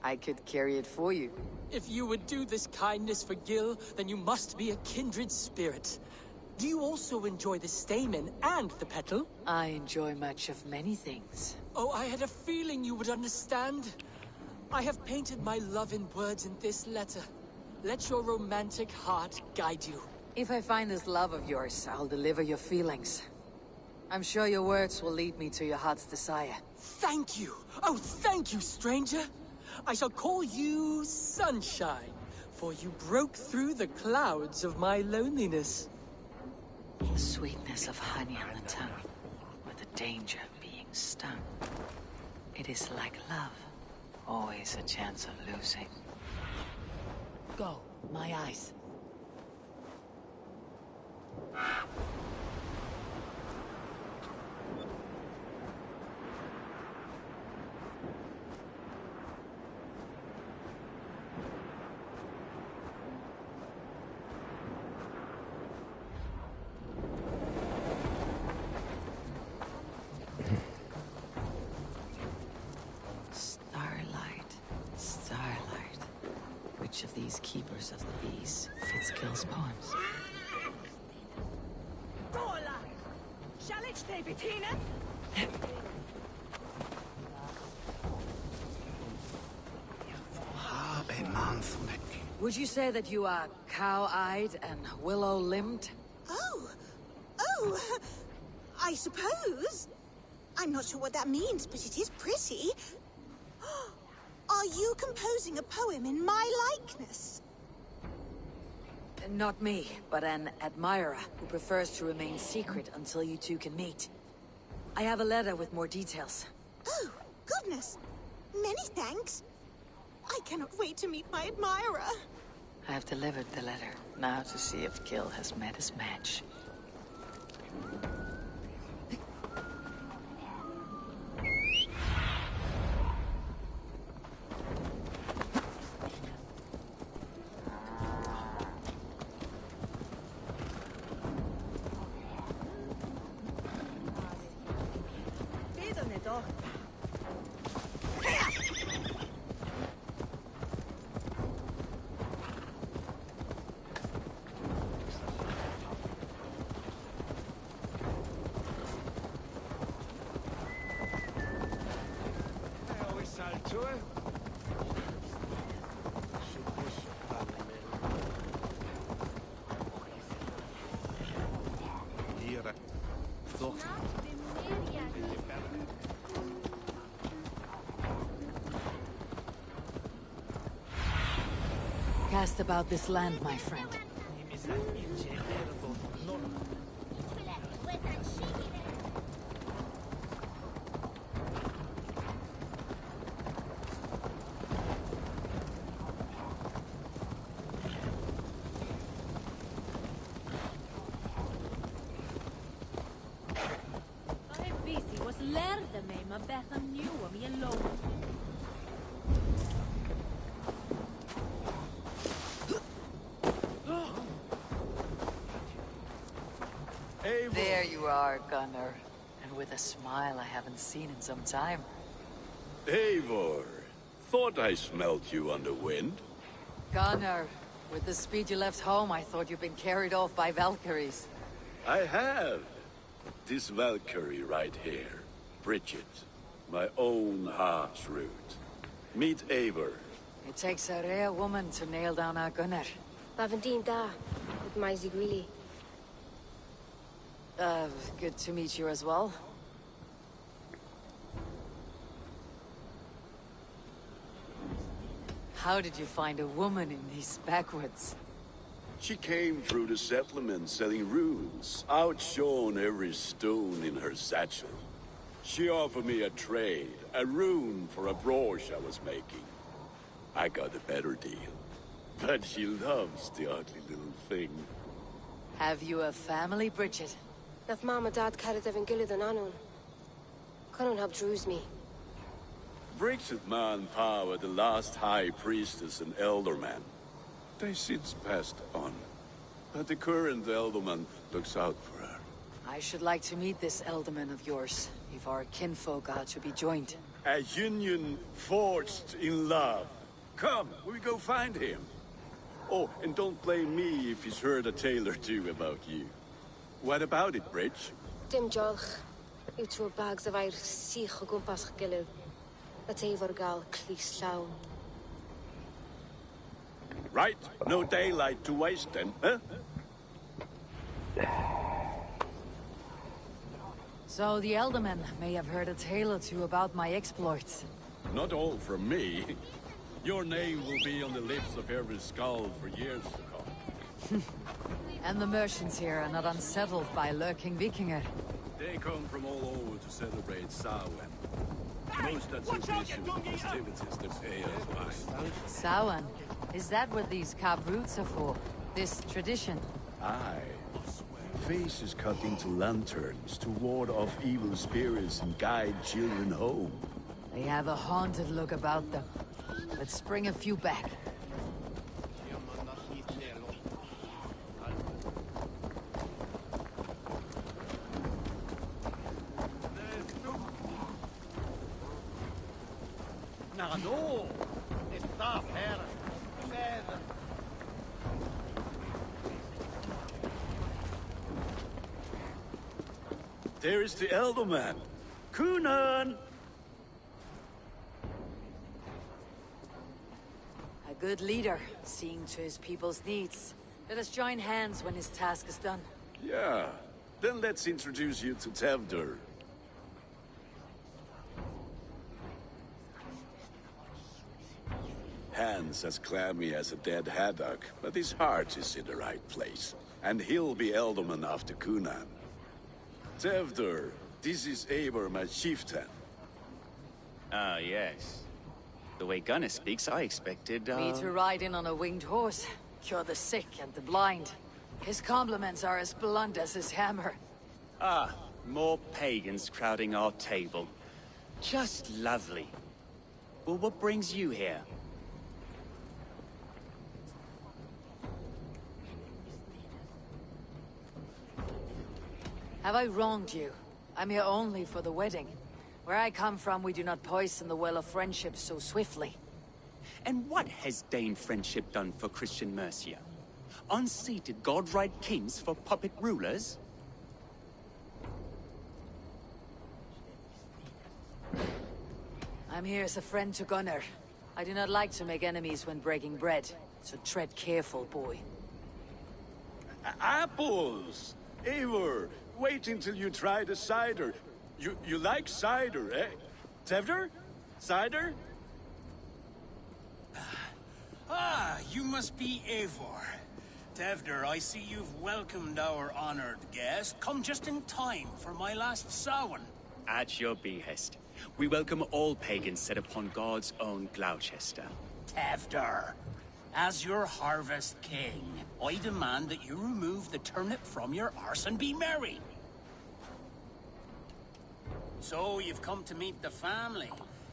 I could carry it for you. If you would do this kindness for Gil, then you must be a kindred spirit. Do you also enjoy the stamen and the petal? I enjoy much of many things. Oh, I had a feeling you would understand. I have painted my love in words in this letter. Let your romantic heart guide you. If I find this love of yours, I'll deliver your feelings. I'm sure your words will lead me to your heart's desire. Thank you! Oh, thank you, stranger! I shall call you Sunshine, for you broke through the clouds of my loneliness. The sweetness of honey on the tongue, with the danger of being stung. It is like love, always a chance of losing. Go, my eyes. Which of these keepers of the bees fits Gil's poems? Would you say that you are cow-eyed and willow-limbed? Oh, I suppose. I'm not sure what that means, but it is pretty. Are you composing a poem in my likeness? Not me, but an admirer who prefers to remain secret until you two can meet. I have a letter with more details. Oh, goodness. Many thanks. I cannot wait to meet my admirer. I have delivered the letter, now to see if Gil has met his match. to her? Cast about this land, my friend. There you are, Gunnar. And with a smile I haven't seen in some time. Eivor, thought I smelt you on the wind. Gunnar, with the speed you left home, I thought you'd been carried off by Valkyries. I have. This Valkyrie right here, Bridget, my own heart's root. Meet Eivor. It takes a rare woman to nail down our Gunnar. Bavendine da, with my Zigrili. Good to meet you as well. How did you find a woman in these backwoods? She came through the settlement selling runes, outshone every stone in her satchel. She offered me a trade, a rune for a brooch I was making. I got a better deal. But she loves the ugly little thing. Have you a family, Bridget? Naf mama dad carried evan gilid an anun. Cannon have drews me. Bridget man power the last high priestess and elderman. They since passed on. But the current elderman looks out for her. I should like to meet this elderman of yours, if our kinfolk are to be joined. A union forged in love. Come, we go find him. Oh, and don't blame me if he's heard a tale or two about you. What about it, Bridge? Dim jolch. You two bags of air sich o gwmpas gilydd. A Eivor gal clis llawn. Right, no daylight to waste then, huh? So the Elderman may have heard a tale or two about my exploits. Not all from me. Your name will be on the lips of every skull for years to come. And the merchants here are not unsettled by lurking Vikinger. They come from all over to celebrate Samhain. Most are too busy with festivities to pay us wine. Samhain? Is that what these carved roots are for? This tradition? Aye. Faces cut into lanterns to ward off evil spirits and guide children home. They have a haunted look about them. Let's bring a few back. No, está fair. There is the Elderman. Kunan! A good leader, seeing to his people's needs. Let us join hands when his task is done. Yeah. Then let's introduce you to Tevdur. Hands as clammy as a dead haddock, but his heart is in the right place. And he'll be Elderman after Kunan. Tevdur, this is Eivor, my chieftain. Ah, yes. The way Gunnar speaks, I expected, Me to ride in on a winged horse, cure the sick and the blind. His compliments are as blunt as his hammer. Ah, more pagans crowding our table. Just lovely. Well, what brings you here? Have I wronged you? I'm here only for the wedding. Where I come from, we do not poison the well of friendship so swiftly. And what has Dane friendship done for Christian Mercia? Unseated god-right kings for puppet rulers? I'm here as a friend to Gunnar. I do not like to make enemies when breaking bread, so tread careful, boy. Apples! Eivor, wait until you try the cider. You like cider, eh? Tevder? Cider? Ah, you must be Eivor. Tevder, I see you've welcomed our honored guest. Come just in time for my last Samhain. At your behest. We welcome all pagans set upon God's own Gloucester. Tevder, as your harvest king, I demand that you remove the turnip from your arse and be merry. So you've come to meet the family,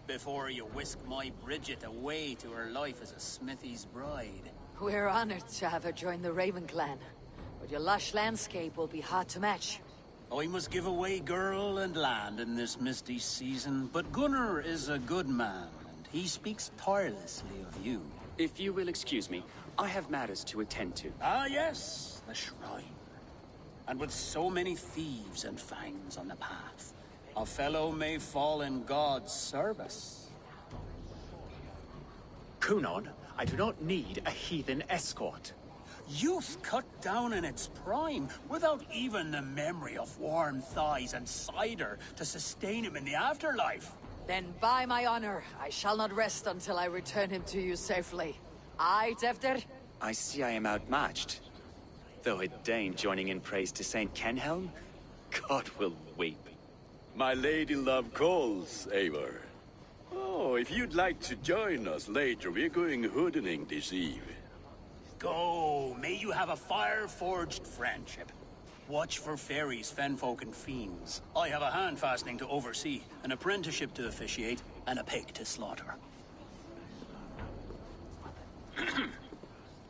before you whisk my Bridget away to her life as a smithy's bride. We're honored to have her join the Raven clan, but your lush landscape will be hard to match. I must give away girl and land in this misty season, but Gunnar is a good man, and he speaks tirelessly of you. If you will excuse me, I have matters to attend to. Ah yes, the shrine. And with so many thieves and fangs on the path, a fellow may fall in God's service. Kunon, I do not need a heathen escort. Youth cut down in its prime, without even the memory of warm thighs and cider to sustain him in the afterlife. Then by my honor, I shall not rest until I return him to you safely. Aye, Tevder? I see I am outmatched. Though a Dane joining in praise to Saint Kenhelm, God will weep. My lady love calls, Eivor. Oh, if you'd like to join us later, we're going hoodening this eve. Go, may you have a fire-forged friendship. Watch for fairies, fenfolk, and fiends. I have a hand fastening to oversee, an apprenticeship to officiate, and a pig to slaughter.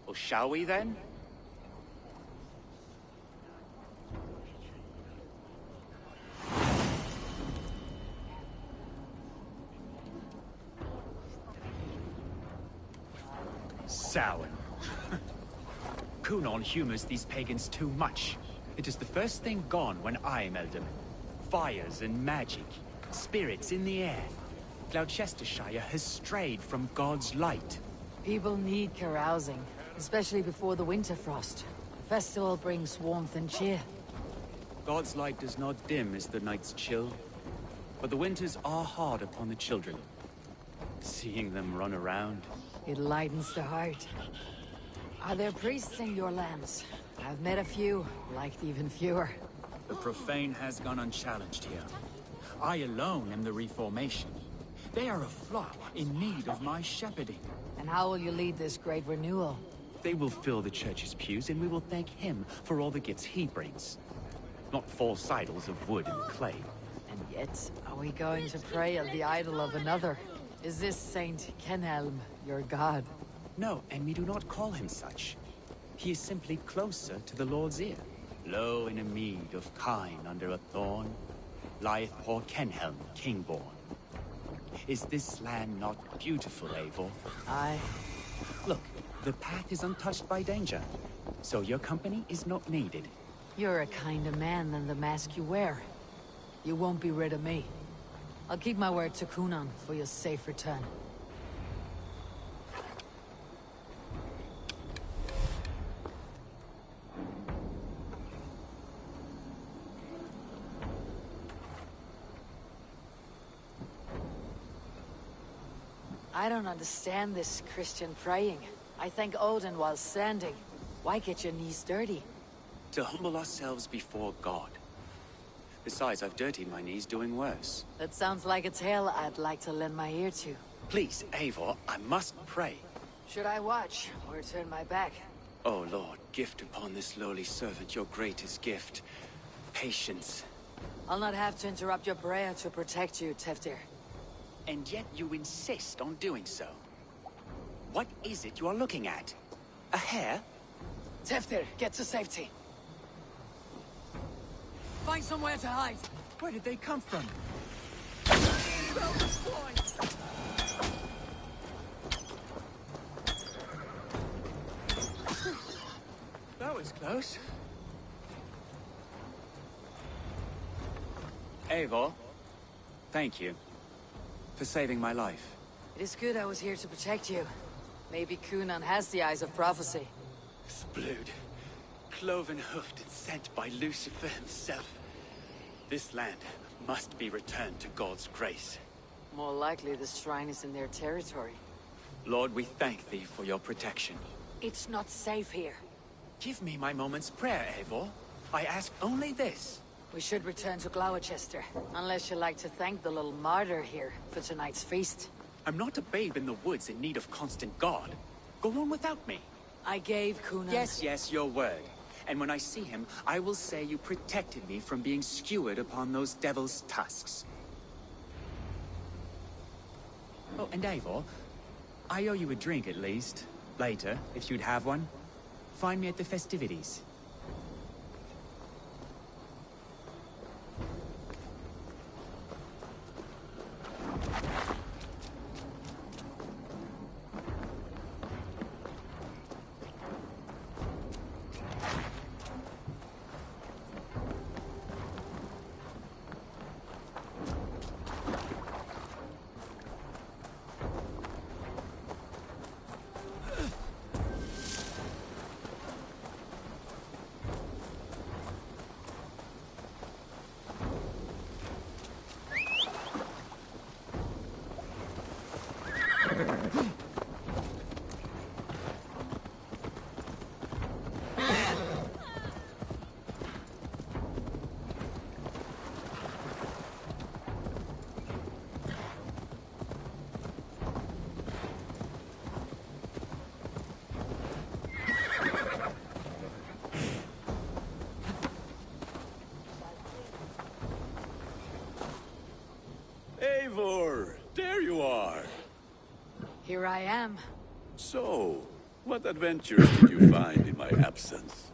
Well, shall we then? Samhain. Kunon humors these pagans too much. It is the first thing gone when I meld them. Fires and magic, spirits in the air. Gloucestershire has strayed from God's light. People need carousing, especially before the winter frost. The festival brings warmth and cheer. God's light does not dim as the nights chill, but the winters are hard upon the children. Seeing them run around... It lightens the heart. Are there priests in your lands? I've met a few, liked even fewer. The profane has gone unchallenged here. I alone am the Reformation. They are a flock in need of my shepherding. And how will you lead this great renewal? They will fill the church's pews, and we will thank him for all the gifts he brings. Not false idols of wood and clay. And yet, are we going to pray at the idol of another? Is this Saint Kenhelm your god? No, and we do not call him such. He is simply closer to the Lord's ear. Low in a mead of kine under a thorn, lieth poor Kenhelm, king-born. Is this land not beautiful, Eivor? Aye. Look, the path is untouched by danger, so your company is not needed. You're a kinder man than the mask you wear. You won't be rid of me. I'll keep my word to Kunon for your safe return. I don't understand this Christian praying. I thank Odin while standing. Why get your knees dirty? To humble ourselves before God. Besides, I've dirtied my knees doing worse. That sounds like a tale I'd like to lend my ear to. Please, Eivor, I must pray. Should I watch, or turn my back? Oh Lord, gift upon this lowly servant your greatest gift. Patience. I'll not have to interrupt your prayer to protect you, Teftir. And yet you insist on doing so. What is it you are looking at? A hare? Teftir, get to safety. Find somewhere to hide. Where did they come from? That was close. Eivor, thank you. for saving my life. It is good I was here to protect you. Maybe Cunan has the eyes of prophecy. Splood. Cloven-hoofed and sent by Lucifer himself. This land must be returned to God's grace. More likely the shrine is in their territory. Lord, we thank thee for your protection. It's not safe here. Give me my moment's prayer, Eivor. I ask only this. We should return to Gloucester, unless you like to thank the little martyr here for tonight's feast. I'm not a babe in the woods in need of constant guard. Go on without me. I gave Cunan... Yes, your word. And when I see him, I will say you protected me from being skewered upon those devil's tusks. Oh, and Eivor, I owe you a drink at least. Later, if you'd have one. Find me at the festivities. Eivor, there you are. Here I am. So, what adventures did you find in my absence?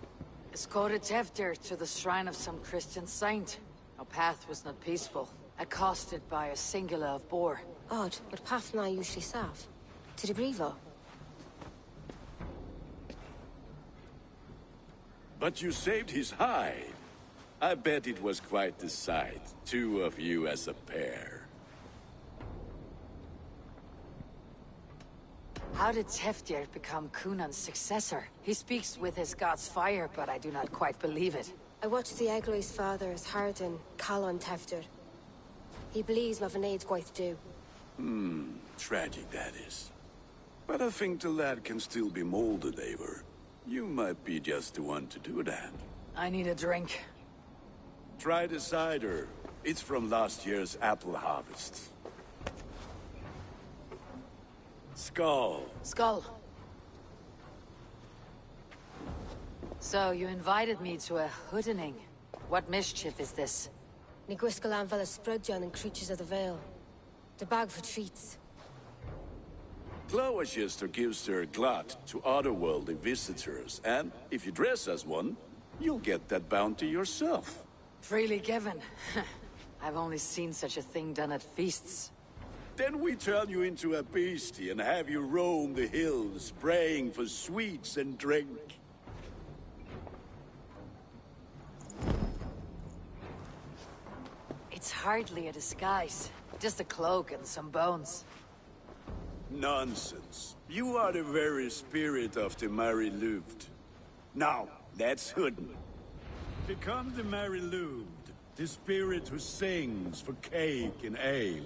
Escorted Teftir to the shrine of some Christian saint. Our path was not peaceful. Accosted by a singular of boar. Odd, but path na usually sav. To the Brivo. But you saved his hide. I bet it was quite the sight. Two of you as a pair. How did Teftir become Cunan's successor? He speaks with his god's fire, but I do not quite believe it. I watched the Egroi's father as Harden Calon Teftir. He believes Mavanade quite do. Tragic that is. But I think the lad can still be molded, Eivor. You might be just the one to do that. I need a drink. Try the cider. It's from last year's apple harvest. Skull. Skull. So, you invited me to a hoodening. What mischief is this? Ni gwisgalan fel ysbrydion and creatures of the Vale. The bag for treats. Gloucester gives their glut to otherworldly visitors, and if you dress as one, you'll get that bounty yourself. Freely given. I've only seen such a thing done at feasts. Then we turn you into a beastie and have you roam the hills, praying for sweets and drink. It's hardly a disguise. Just a cloak and some bones. Nonsense. You are the very spirit of the Mary Louved. Now, that's Hooden. Become the Mary Louved, the spirit who sings for cake and ale.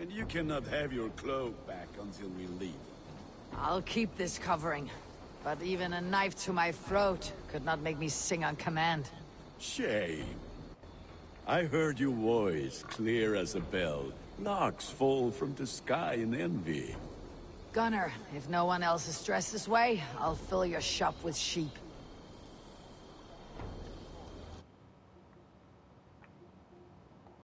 And you cannot have your cloak back until we leave. I'll keep this covering. But even a knife to my throat could not make me sing on command. Shame. I heard your voice clear as a bell. Larks fall from the sky in envy. Gunner, if no one else is dressed this way, I'll fill your shop with sheep.